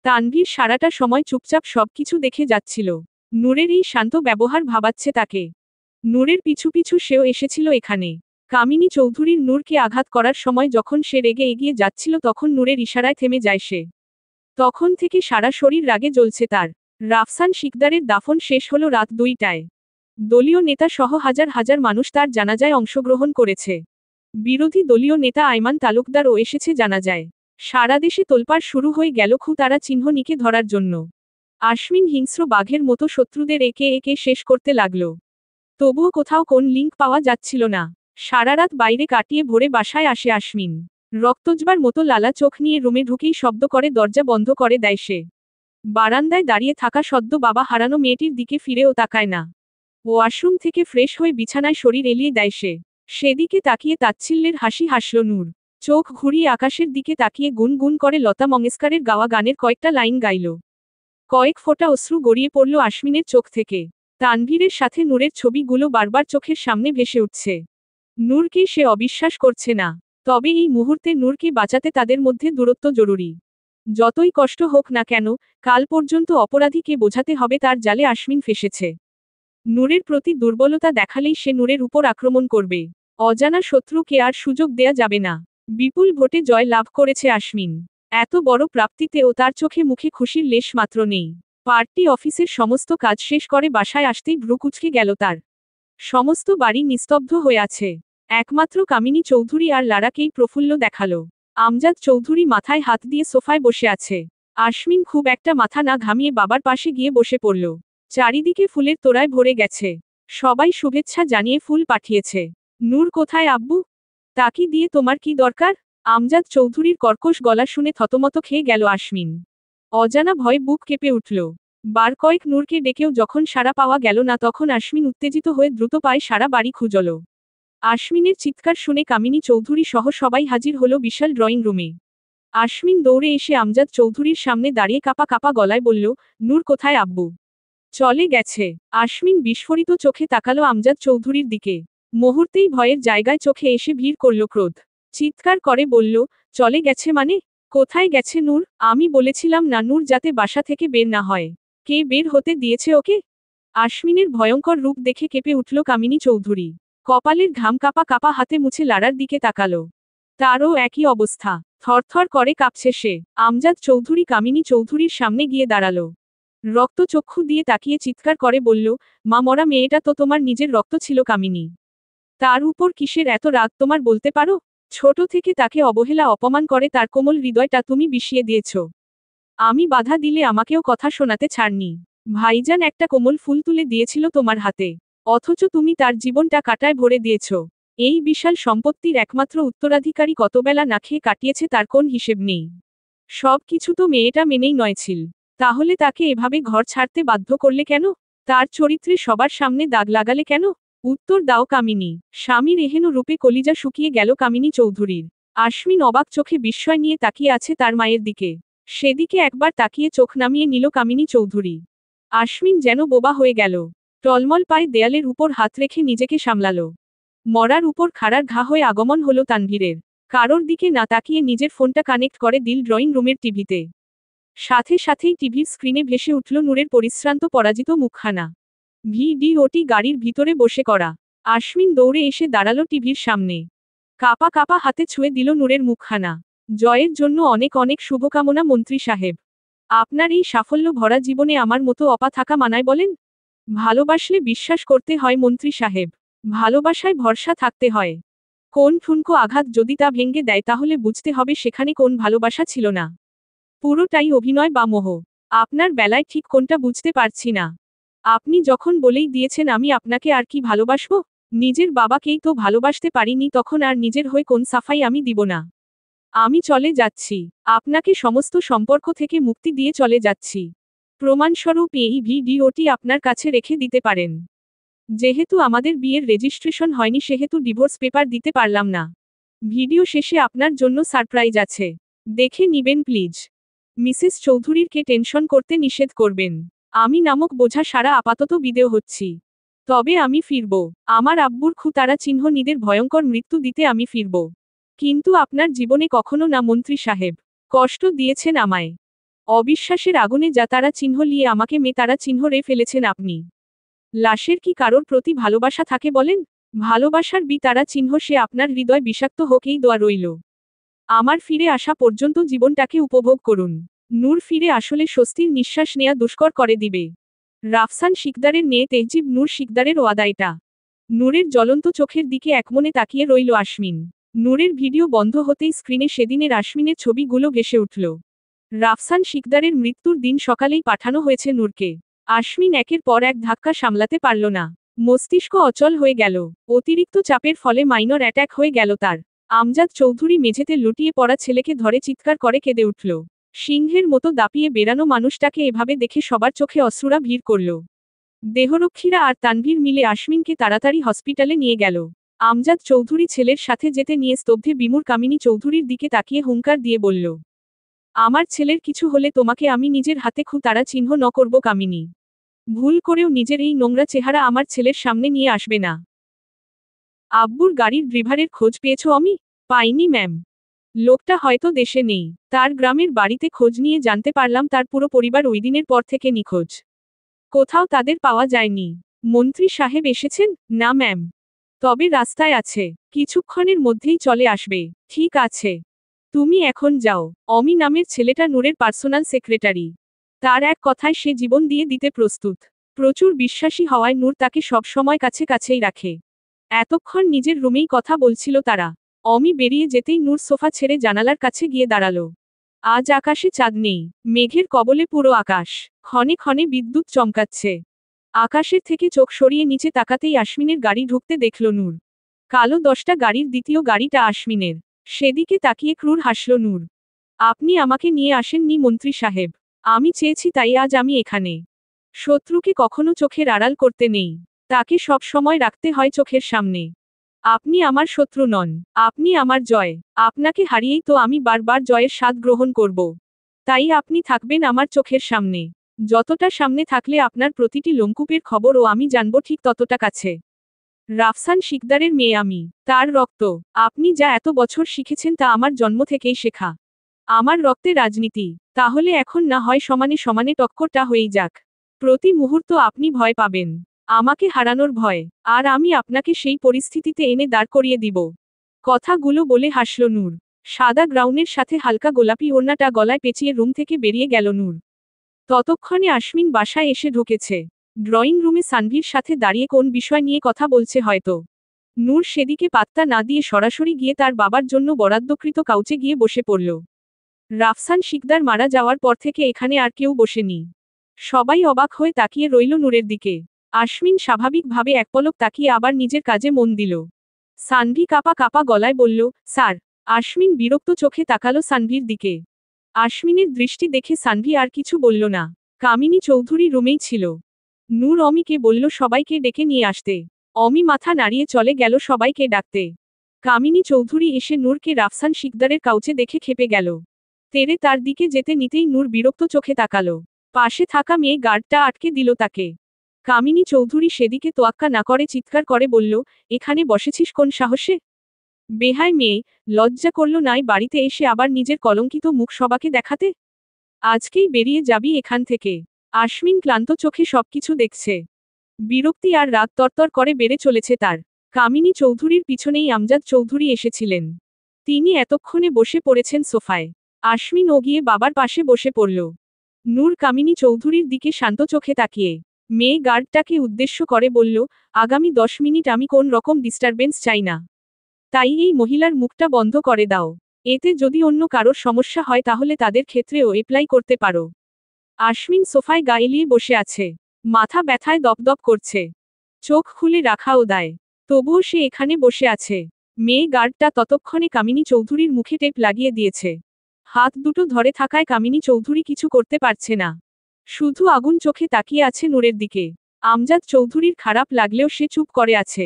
তানভীর সারাটা সময় চুপচাপ সবকিছু দেখে যাচ্ছিল। নূরের এই শান্ত ব্যবহার ভাবাচ্ছে তাকে। নূরের পিছু পিছু সেও এসেছিল এখানে। কামিনী চৌধুরীর নূরকে আঘাত করার সময় যখন সে রেগে এগিয়ে যাচ্ছিল তখন নূরের ইশারায় থেমে যায় সে। তখন থেকে সারা শরীর রাগে জ্বলছে তার। রাফসান শিকদারের দাফন শেষ হলো রাত 2টায়। দলীয় নেতা সহ হাজার হাজার মানুষ তার জানাজায় অংশগ্রহণ করেছে। বিরোধী দলীয় নেতা আইমান তালুকদারও এসেছে জানাজায়। সারা দেশে তোলপাড় শুরু হয়ে গেল তারা চিহ্ননীকে ধরার জন্য। আশমিন হিংস্র বাঘের মতো শত্রুদের একে একে শেষ করতে লাগল। তবুও কোথাও কোন লিঙ্ক পাওয়া যাচ্ছিল না। সারা রাত বাইরে কাটিয়ে ভোরে বাসায় আসে আশমিন। রক্তজবার মতো লালা চোখ নিয়ে রুমে ঢুকেই শব্দ করে দরজা বন্ধ করে দেয় সে। বারান্দায় দাঁড়িয়ে থাকা সদ্য বাবা হারানো মেয়েটির দিকে ফিরেও তাকায় না। ওয়াশরুম থেকে ফ্রেশ হয়ে বিছানায় শরীর এলিয়ে দেয় সে। সেদিকে তাকিয়ে তাচ্ছিল্যের হাসি হাসল নূর। চোখ ঘুরিয়ে আকাশের দিকে তাকিয়ে গুনগুন করে লতা মঙ্গেশকরের গাওয়া গানের কয়েকটা লাইন গাইল। কয়েক ফোঁটা অশ্রু গড়িয়ে পড়ল আশমিনের চোখ থেকে। তানভীরের সাথে নূরের ছবিগুলো বারবার চোখের সামনে ভেসে উঠছে। নূরকে সে অবিশ্বাস করছে না। তবে এই মুহূর্তে নূরকে বাঁচাতে তাদের মধ্যে দূরত্ব জরুরি। যতই কষ্ট হোক না কেন, কাল পর্যন্ত অপরাধীকে বোঝাতে হবে তার জালে আশমিন ফেসেছে। নূরের প্রতি দুর্বলতা দেখালেই সে নূরের উপর আক্রমণ করবে। অজানা শত্রুকে আর সুযোগ দেয়া যাবে না। বিপুল ভোটে জয় লাভ করেছে আশমিন। এত বড় প্রাপ্তিতেও তার চোখে মুখে খুশির লেশ মাত্র নেই। পার্টি অফিসের সমস্ত কাজ শেষ করে বাসায় আসতেই ভ্রু কুঁচকে গেল তার। সমস্ত বাড়ি নিস্তব্ধ হয়ে আছে। একমাত্র কামিনী চৌধুরী আর লারাকেই প্রফুল্ল দেখালো। আমজাদ চৌধুরী মাথায় হাত দিয়ে সোফায় বসে আছে। আশমিন খুব একটা মাথা না ঘামিয়ে বাবার পাশে গিয়ে বসে পড়ল। চারিদিকে ফুলের তোড়ায় ভরে গেছে। সবাই শুভেচ্ছা জানিয়ে ফুল পাঠিয়েছে। নূর কোথায় আব্বু? তাকে দিয়ে তোমার কি দরকার? আমজাদ চৌধুরীর কর্কশ গলা শুনে থতমত খেয়ে গেল আশমিন। অজানা ভয় বুক কেঁপে উঠল। বার কয়েক নূরকে ডেকেও যখন সাড়া পাওয়া গেল না তখন আশমিন উত্তেজিত হয়ে দ্রুত পায়ে সারা বাড়ি খুঁজল। আশমিনের চিৎকার শুনে কামিনী চৌধুরী সহ সবাই হাজির হলো বিশাল ড্রয়িং রুমে। আশমিন দৌড়ে এসে আমজাদ চৌধুরীর সামনে দাঁড়িয়ে কাঁপা কাঁপা গলায় বলল, নূর কোথায় আব্বু? চলে গেছে। আশমিন বিস্ফোরিত চোখে তাকালো আমজাদ চৌধুরীর দিকে। মুহূর্তেই ভয়ের জায়গায় চোখে এসে ভিড় করল ক্রোধ। চিৎকার করে বলল, চলে গেছে মানে? কোথায় গেছে নূর? আমি বলেছিলাম না নূর যাতে বাসা থেকে বের না হয়। কে বের হতে দিয়েছে ওকে? আশমিনের ভয়ঙ্কর রূপ দেখে কেঁপে উঠল কামিনী চৌধুরী। কপালের ঘাম কাঁপা কাঁপা হাতে মুছে লারার দিকে তাকালো। তারও একই অবস্থা। থরথর করে কাঁপছে সে। আমজাদ চৌধুরী কামিনী চৌধুরীর সামনে গিয়ে দাঁড়ালো। রক্তচক্ষু দিয়ে তাকিয়ে চিৎকার করে বলল, মা মরা মেয়েটা তো তোমার নিজের রক্ত ছিল কামিনী। তার উপর কিসের এত রাগ তোমার বলতে পারো? ছোট থেকে তাকে অবহেলা অপমান করে তার কোমল হৃদয়টা তুমি বিষিয়ে দিয়েছ। আমি বাধা দিলে আমাকেও কথা শোনাতে ছাড়নি। ভাইজান একটা কোমল ফুল তুলে দিয়েছিল তোমার হাতে। অথচ তুমি তার জীবনটা কাঁটায় ভরে দিয়েছ। এই বিশাল সম্পত্তির একমাত্র উত্তরাধিকারী কতবেলা না খেয়ে কাটিয়েছে তার কোন হিসেব নেই। সব কিছু তো মেয়েটা মেনেই নয়ছিল। তাহলে তাকে এভাবে ঘর ছাড়তে বাধ্য করলে কেন? তার চরিত্রে সবার সামনে দাগ লাগালে কেন? উত্তর দাও কামিনী। স্বামীর এহেন রূপে কলিজা শুকিয়ে গেল কামিনী চৌধুরীর। আশমিন অবাক চোখে বিস্ময় নিয়ে তাকিয়ে আছে তার মায়ের দিকে। সেদিকে একবার তাকিয়ে চোখ নামিয়ে নিল কামিনী চৌধুরী। আশমিন যেন বোবা হয়ে গেল। টলমল পায়ে দেয়ালের উপর হাত রেখে নিজেকে সামলালো। মরার উপর খাড়ার ঘা হয়ে আগমন হলো তানভীরের। কারোর দিকে না তাকিয়ে নিজের ফোনটা কানেক্ট করে দিল ড্রয়িং রুমের টিভিতে। সাথে সাথেই টিভির স্ক্রিনে ভেসে উঠল নূরের পরিশ্রান্ত পরাজিত মুখখানা। ভিডিওটি গাড়ির ভিতরে বসে করা। আশমিন দৌড়ে এসে দাঁড়ালো টিভির সামনে। কাঁপা কাঁপা হাতে ছুঁয়ে দিল নূরের মুখখানা। জয়ের জন্য অনেক অনেক শুভকামনা মন্ত্রী সাহেব। আপনার এই সাফল্য ভরা জীবনে আমার মতো অপা থাকা মানায় বলেন? ভালোবাসলে বিশ্বাস করতে হয় মন্ত্রী সাহেব। ভালোবাসায় ভরসা থাকতে হয়। কোন ঠুনকো আঘাত যদি তা ভেঙে দেয় তাহলে বুঝতে হবে সেখানে কোন ভালোবাসা ছিল না। পুরোটাই অভিনয় বা মোহ। আপনার বেলায় ঠিক কোনটা বুঝতে পারছি না। আপনি যখন বলেই দিয়েছেন আমি আপনাকে আর কি ভালোবাসবো? নিজের বাবাকেই তো ভালোবাসতে পারিনি তখন আর নিজের হয়ে কোন সাফাই আমি দিব না। আমি চলে যাচ্ছি। আপনাকে সমস্ত সম্পর্ক থেকে মুক্তি দিয়ে চলে যাচ্ছি। প্রমাণস্বরূপ এই ভিডিওটি আপনার কাছে রেখে দিতে পারেন। যেহেতু আমাদের বিয়ের রেজিস্ট্রেশন হয়নি সেহেতু ডিভোর্স পেপার দিতে পারলাম না। ভিডিও শেষে আপনার জন্য সারপ্রাইজ আছে। দেখে নিবেন প্লিজ। মিসেস চৌধুরীরকে টেনশন করতে নিষেধ করবেন। আমি নামক বোঝা সারা আপাতত বিদেয় হচ্ছি। তবে আমি ফিরব। আমার আব্বুর তারা চিহ্ন নিদের ভয়ঙ্কর মৃত্যু দিতে আমি ফিরব। কিন্তু আপনার জীবনে কখনো না মন্ত্রী সাহেব। কষ্ট দিয়েছেন আমায়। অবিশ্বাসের আগুনে যা তারা চিহ্ন নিয়ে আমাকে তারা চিহ্ন রে ফেলেছেন আপনি। লাশের কি কারোর প্রতি ভালোবাসা থাকে বলেন? ভালোবাসার তারা চিহ্ন সে আপনার হৃদয় বিষাক্ত হোক এই দোয়া রইল। আমার ফিরে আসা পর্যন্ত জীবনটাকে উপভোগ করুন। নূর ফিরে আসলে স্বস্তির নিঃশ্বাস নেয়া দুষ্কর করে দিবে। রাফসান শিকদারের মেয়ে তেহজিব নূর শিকদারের ওয়াদাইটা। নূরের জ্বলন্ত চোখের দিকে একমনে তাকিয়ে রইল আশমিন। নূরের ভিডিও বন্ধ হতেই স্ক্রিনে সেদিনের আশমিনের ছবিগুলো ভেসে উঠল। রাফসান শিকদারের মৃত্যুর দিন সকালেই পাঠানো হয়েছে নূরকে। আশমিন একের পর এক ধাক্কা সামলাতে পারল না। মস্তিষ্ক অচল হয়ে গেল। অতিরিক্ত চাপের ফলে মাইনর অ্যাট্যাক হয়ে গেল তার। আমজাদ চৌধুরী মেঝেতে লুটিয়ে পড়া ছেলেকে ধরে চিৎকার করে কেঁদে উঠল। সিংহের মতো দাপিয়ে বেরানো মানুষটাকে এভাবে দেখে সবার চোখে অশ্রুরা ভিড় করল। দেহরক্ষীরা আর তানভীর মিলে আশমিনকে তাড়াতাড়ি হসপিটালে নিয়ে গেল। আমজাদ চৌধুরী ছেলের সাথে যেতে নিয়ে স্তব্ধে বিমূর কামিনী চৌধুরীর দিকে তাকিয়ে হুঙ্কার দিয়ে বলল, আমার ছেলের কিছু হলে তোমাকে আমি নিজের হাতে তারা চিহ্ন ন করব কামিনী। ভুল করেও নিজের এই নোংরা চেহারা আমার ছেলের সামনে নিয়ে আসবে না। আব্বুর গাড়ির ড্রাইভারের খোঁজ পেয়েছো? আমি পাইনি ম্যাম। লোকটা হয়তো দেশে নেই। তার গ্রামের বাড়িতে খোঁজ নিয়ে জানতে পারলাম তার পুরো পরিবার ওই দিনের পর থেকে নিখোঁজ। কোথাও তাদের পাওয়া যায়নি। মন্ত্রী সাহেব এসেছেন? না ম্যাম। তবে রাস্তায় আছে। কিছুক্ষণের মধ্যেই চলে আসবে। ঠিক আছে। তুমি এখন যাও। অমি নামের ছেলেটা নূরের পার্সোনাল সেক্রেটারি। তার এক কথায় সে জীবন দিয়ে দিতে প্রস্তুত। প্রচুর বিশ্বাসী হওয়ায় নূর তাকে সব সময় কাছে কাছেই রাখে। এতক্ষণ নিজের রুমেই কথা বলছিল তারা। অমি বেরিয়ে যেতেই নূর সোফা ছেড়ে জানালার কাছে গিয়ে দাঁড়ালো। আজ আকাশে চাঁদ নেই। মেঘের কবলে পুরো আকাশ। ক্ষণে ক্ষণে বিদ্যুৎ চমকাচ্ছে। আকাশের থেকে চোখ সরিয়ে নিচে তাকাতেই আশ্বিনের গাড়ি ঢুকতে দেখল নূর। কালো 10টা গাড়ির দ্বিতীয় গাড়িটা আশ্বিনের। সেদিকে তাকিয়ে ক্রূর হাসল নূর। আপনি আমাকে নিয়ে আসেননি মন্ত্রী সাহেব। আমি চেয়েছি তাই আজ আমি এখানে। শত্রুকে কখনো চোখের আড়াল করতে নেই, তাকে সব সময় রাখতে হয় চোখের সামনে। আপনি আমার শত্রু নন, আপনি আমার জয়। আপনাকে হারিয়েই তো আমি বারবার জয়ের স্বাদ গ্রহণ করব। তাই আপনি থাকবেন আমার চোখের সামনে। যতটা সামনে থাকলে আপনার প্রতিটি লোমকূপের খবরও আমি জানব ঠিক ততটা কাছে। রাফসান শিকদারের মেয়ে আমি, তার রক্ত। আপনি যা এত বছর শিখেছেন তা আমার জন্ম থেকেই শেখা। আমার রক্তে রাজনীতি। তাহলে এখন না হয় সমানে সমানে টক্করটা হয়েই যাক। প্রতি মুহূর্ত আপনি ভয় পাবেন, আমাকে হারানোর ভয়, আর আমি আপনাকে সেই পরিস্থিতিতে এনে দাঁড় করিয়ে দিব। কথাগুলো বলে হাসল নূর। সাদা গ্রাউনের সাথে হালকা গোলাপি ওড়নাটা গলায় পেঁচিয়ে রুম থেকে বেরিয়ে গেল নূর। ততক্ষণে আশ্বিন বাসায় এসে ঢুকেছে। ড্রয়িং রুমে সানভীর সাথে দাঁড়িয়ে কোন বিষয় নিয়ে কথা বলছে হয়তো। নূর সেদিকে পাত্তা না দিয়ে সরাসরি গিয়ে তার বাবার জন্য বরাদ্দকৃত কাউচে গিয়ে বসে পড়ল। রাফসান শিকদার মারা যাওয়ার পর থেকে এখানে আর কেউ বসেনি। সবাই অবাক হয়ে তাকিয়ে রইল নূরের দিকে। আশ্বিন স্বাভাবিকভাবে এক পলক তাকিয়ে আবার নিজের কাজে মন দিল। সানভি কাপা কাপা গলায় বলল, স্যার। আশ্বিন বিরক্ত চোখে তাকালো সানভির দিকে। আশ্বিনের দৃষ্টি দেখে সানভি আর কিছু বলল না। কামিনী চৌধুরী রুমেই ছিল। নূর অমিকে বলল সবাইকে ডেকে নিয়ে আসতে। অমি মাথা নাড়িয়ে চলে গেল সবাইকে ডাকতে। কামিনী চৌধুরী এসে নূরকে রাফসান শিকদারের কাউচে দেখে খেপে গেল। তেরে তার দিকে যেতে নিতেই নূর বিরক্ত চোখে তাকালো। পাশে থাকা মেয়ে গার্ডটা আটকে দিল তাকে। কামিনী চৌধুরী সেদিকে তোয়াক্কা না করে চিৎকার করে বলল, এখানে বসেছিস কোন সাহসে? বেহায় মেয়ে, লজ্জা করল নাই বাড়িতে এসে আবার নিজের কলঙ্কিত মুখ সবাকে দেখাতে? আজকেই বেরিয়ে যাবি এখান থেকে। আশ্বিন ক্লান্ত চোখে সবকিছু দেখছে। বিরক্তি আর রাগ তরতর করে বেড়ে চলেছে তার। কামিনী চৌধুরীর পিছনেই আমজাদ চৌধুরী এসেছিলেন। তিনি এতক্ষণে বসে পড়েছেন সোফায়। আশ্বিন ও গিয়ে বাবার পাশে বসে পড়ল। নূর কামিনী চৌধুরীর দিকে শান্ত চোখে তাকিয়ে মেয়ে গার্ডটাকে উদ্দেশ্য করে বলল, আগামী 10 মিনিট আমি কোন রকম ডিস্টারবেন্স চাই না। তাই এই মহিলার মুখটা বন্ধ করে দাও। এতে যদি অন্য কারোর সমস্যা হয় তাহলে তাদের ক্ষেত্রেও এপ্লাই করতে পারো। আশ্বিন সোফায় গা এলিয়ে বসে আছে। মাথা ব্যথায় দপদপ করছে। চোখ খুলে রাখাও দায়। তবুও সে এখানে বসে আছে। মেয়ে গার্ডটা ততক্ষণে কামিনী চৌধুরীর মুখে টেপ লাগিয়ে দিয়েছে। হাত দুটো ধরে থাকায় কামিনী চৌধুরী কিছু করতে পারছে না। শুধু আগুন চোখে তাকিয়ে আছে নূরের দিকে। আমজাদ চৌধুরীর খারাপ লাগলেও সে চুপ করে আছে।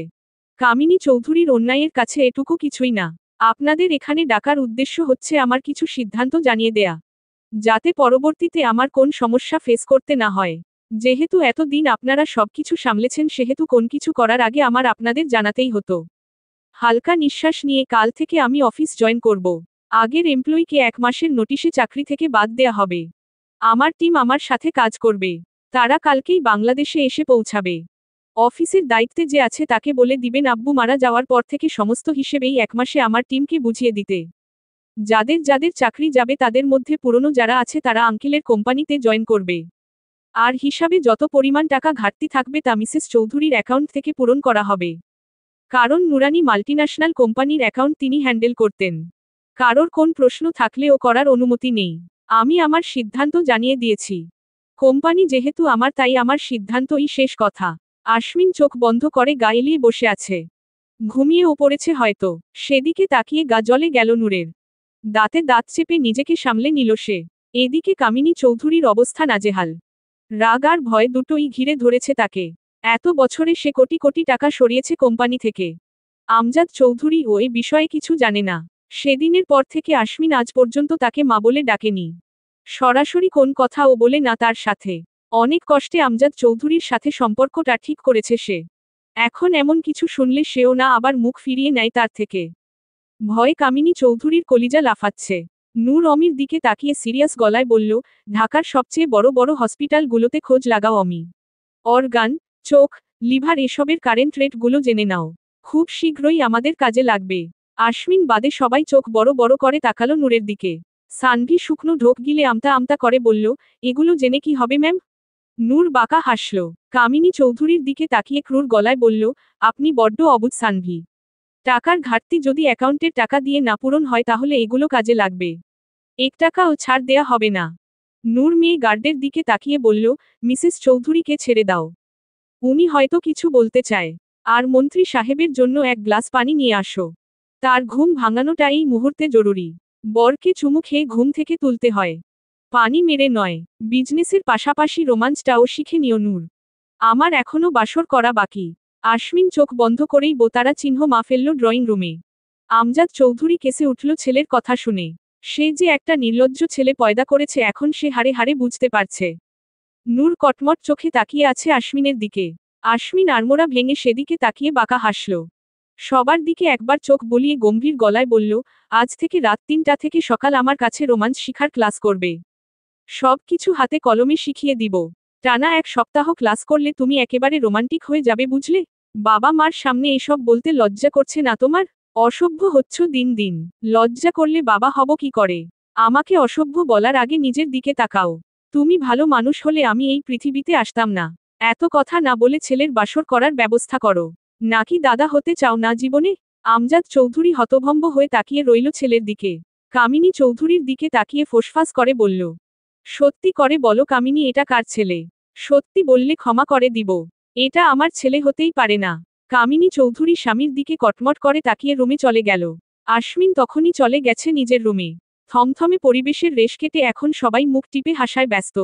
কামিনী চৌধুরীর অন্যায়ের কাছে এটুকু কিছুই না। আপনাদের এখানে ডাকার উদ্দেশ্য হচ্ছে আমার কিছু সিদ্ধান্ত জানিয়ে দেয়া, যাতে পরবর্তীতে আমার কোন সমস্যা ফেস করতে না হয়। যেহেতু এতদিন আপনারা সবকিছু সামলেছেন সেহেতু কোন কিছু করার আগে আমার আপনাদের জানাতেই হতো। হালকা নিঃশ্বাস নিয়ে কাল থেকে আমি অফিস জয়েন করব। আগের এমপ্লয়িকে 1 মাসের নোটিশে চাকরি থেকে বাদ দেয়া হবে। আমার টিম আমার সাথে কাজ করবে। তারা কালকেই বাংলাদেশে এসে পৌঁছাবে। অফিসের দায়িত্বে যে আছে তাকে বলে দিবেন আব্বু মারা যাওয়ার পর থেকে সমস্ত হিসেবেই 1 মাসে আমার টিমকে বুঝিয়ে দিতে। যাদের যাদের চাকরি যাবে তাদের মধ্যে পুরনো যারা আছে তারা আঙ্কেলের কোম্পানিতে জয়েন করবে। আর হিসাবে যত পরিমাণ টাকা ঘাটতি থাকবে তা মিসেস চৌধুরীর অ্যাকাউন্ট থেকে পূরণ করা হবে। কারণ নুরানি মাল্টিন্যাশনাল কোম্পানির অ্যাকাউন্ট তিনি হ্যান্ডেল করতেন। কারোর কোন প্রশ্ন থাকলেও করার অনুমতি নেই। আমি আমার সিদ্ধান্ত জানিয়ে দিয়েছি। কোম্পানি যেহেতু আমার তাই আমার সিদ্ধান্তই শেষ কথা। আশ্বিন চোখ বন্ধ করে গা এলিয়ে বসে আছে। ঘুমিয়েও পড়েছে হয়তো। সেদিকে তাকিয়ে গা জ্বলে গেল নূরের। দাঁতে দাঁত চেপে নিজেকে সামলে নিল সে। এদিকে কামিনী চৌধুরীর অবস্থা নাজেহাল। রাগ আর ভয় দুটোই ঘিরে ধরেছে তাকে। এত বছরে সে কোটি কোটি টাকা সরিয়েছে কোম্পানি থেকে। আমজাদ চৌধুরী ও এ বিষয়ে কিছু জানে না। সেদিনের পর থেকে আশ্বিন আজ পর্যন্ত তাকে মা বলে ডাকেনি। সরাসরি কোন কথাও বলে না তার সাথে। অনেক কষ্টে আমজাদ চৌধুরীর সাথে সম্পর্কটা ঠিক করেছে সে। এখন এমন কিছু শুনলে সেও না আবার মুখ ফিরিয়ে নেয় তার থেকে। ভয়ে কামিনী চৌধুরীর কলিজা লাফাচ্ছে। নূর অমির দিকে তাকিয়ে সিরিয়াস গলায় বলল, ঢাকার সবচেয়ে বড় বড় হসপিটালগুলোতে খোঁজ লাগাও অমি। অর্গান, চোখ, লিভার এসবের কারেন্ট রেটগুলো জেনে নাও। খুব শীঘ্রই আমাদের কাজে লাগবে। আশ্বিন বাদে সবাই চোখ বড় বড় করে তাকালো নূরের দিকে। সানভি শুকনো ঢোক গিলে আমতা আমতা করে বলল, এগুলো জেনে কি হবে ম্যাম? নূর বাঁকা হাসল। কামিনী চৌধুরীর দিকে তাকিয়ে ক্রূর গলায় বলল, আপনি বড্ড অবুঝ সানভি। টাকার ঘাটতি যদি অ্যাকাউন্টের টাকা দিয়ে না পূরণ হয় তাহলে এগুলো কাজে লাগবে। 1 টাকাও ছাড় দেয়া হবে না। নূর মেয়ে গার্ডের দিকে তাকিয়ে বলল, মিসেস চৌধুরীকে ছেড়ে দাও। উনি হয়তো কিছু বলতে চায়। আর মন্ত্রী সাহেবের জন্য এক গ্লাস পানি নিয়ে আসো। তার ঘুম ভাঙানোটা এই মুহূর্তে জরুরি। বরকে চুমু খেয়ে ঘুম থেকে তুলতে হয়, পানি মেরে নয়। বিজনেসের পাশাপাশি রোমান্সটাও শিখে নিও নূর। আমার এখনো বাসর করা বাকি। আশ্বিন চোখ বন্ধ করেই বোতারা চিহ্ন মা ফেলল ড্রয়িং রুমে। আমজাদ চৌধুরী কেসে উঠল ছেলের কথা শুনে। সে যে একটা নির্লজ্জ ছেলে পয়দা করেছে এখন সে হাড়ে হাড়ে বুঝতে পারছে। নূর কটমট চোখে তাকিয়ে আছে আশ্বিনের দিকে। আশ্বিন আড়মোড়া ভেঙে সেদিকে তাকিয়ে বাঁকা হাসল। সবার দিকে একবার চোখ বুলিয়ে গম্ভীর গলায় বলল, আজ থেকে রাত ৩টা থেকে সকাল আমার কাছে রোমান্স শিখার ক্লাস করবে। সব কিছু হাতে কলমে শিখিয়ে দিব। টানা ১ সপ্তাহ ক্লাস করলে তুমি একেবারে রোমান্টিক হয়ে যাবে, বুঝলে? বাবা মার সামনে এসব বলতে লজ্জা করছে না তোমার? অসভ্য হচ্ছ দিন দিন। লজ্জা করলে বাবা হব কি করে? আমাকে অসভ্য বলার আগে নিজের দিকে তাকাও। তুমি ভালো মানুষ হলে আমি এই পৃথিবীতে আসতাম না। এত কথা না বলে ছেলের বাসর করার ব্যবস্থা করো। নাকি দাদা হতে চাও না জীবনে? আমজাদ চৌধুরী হতভম্ব হয়ে তাকিয়ে রইল ছেলের দিকে। কামিনী চৌধুরীর দিকে তাকিয়ে ফোঁসফাস করে বলল, সত্যি করে বলো কামিনী, এটা কার ছেলে? সত্যি বললে ক্ষমা করে দিব। এটা আমার ছেলে হতেই পারে না। কামিনী চৌধুরী স্বামীর দিকে কটমট করে তাকিয়ে রুমে চলে গেল। আশ্বিন তখনই চলে গেছে নিজের রুমে। থমথমে পরিবেশের রেশ কেটে এখন সবাই মুখ টিপে হাসায় ব্যস্ত।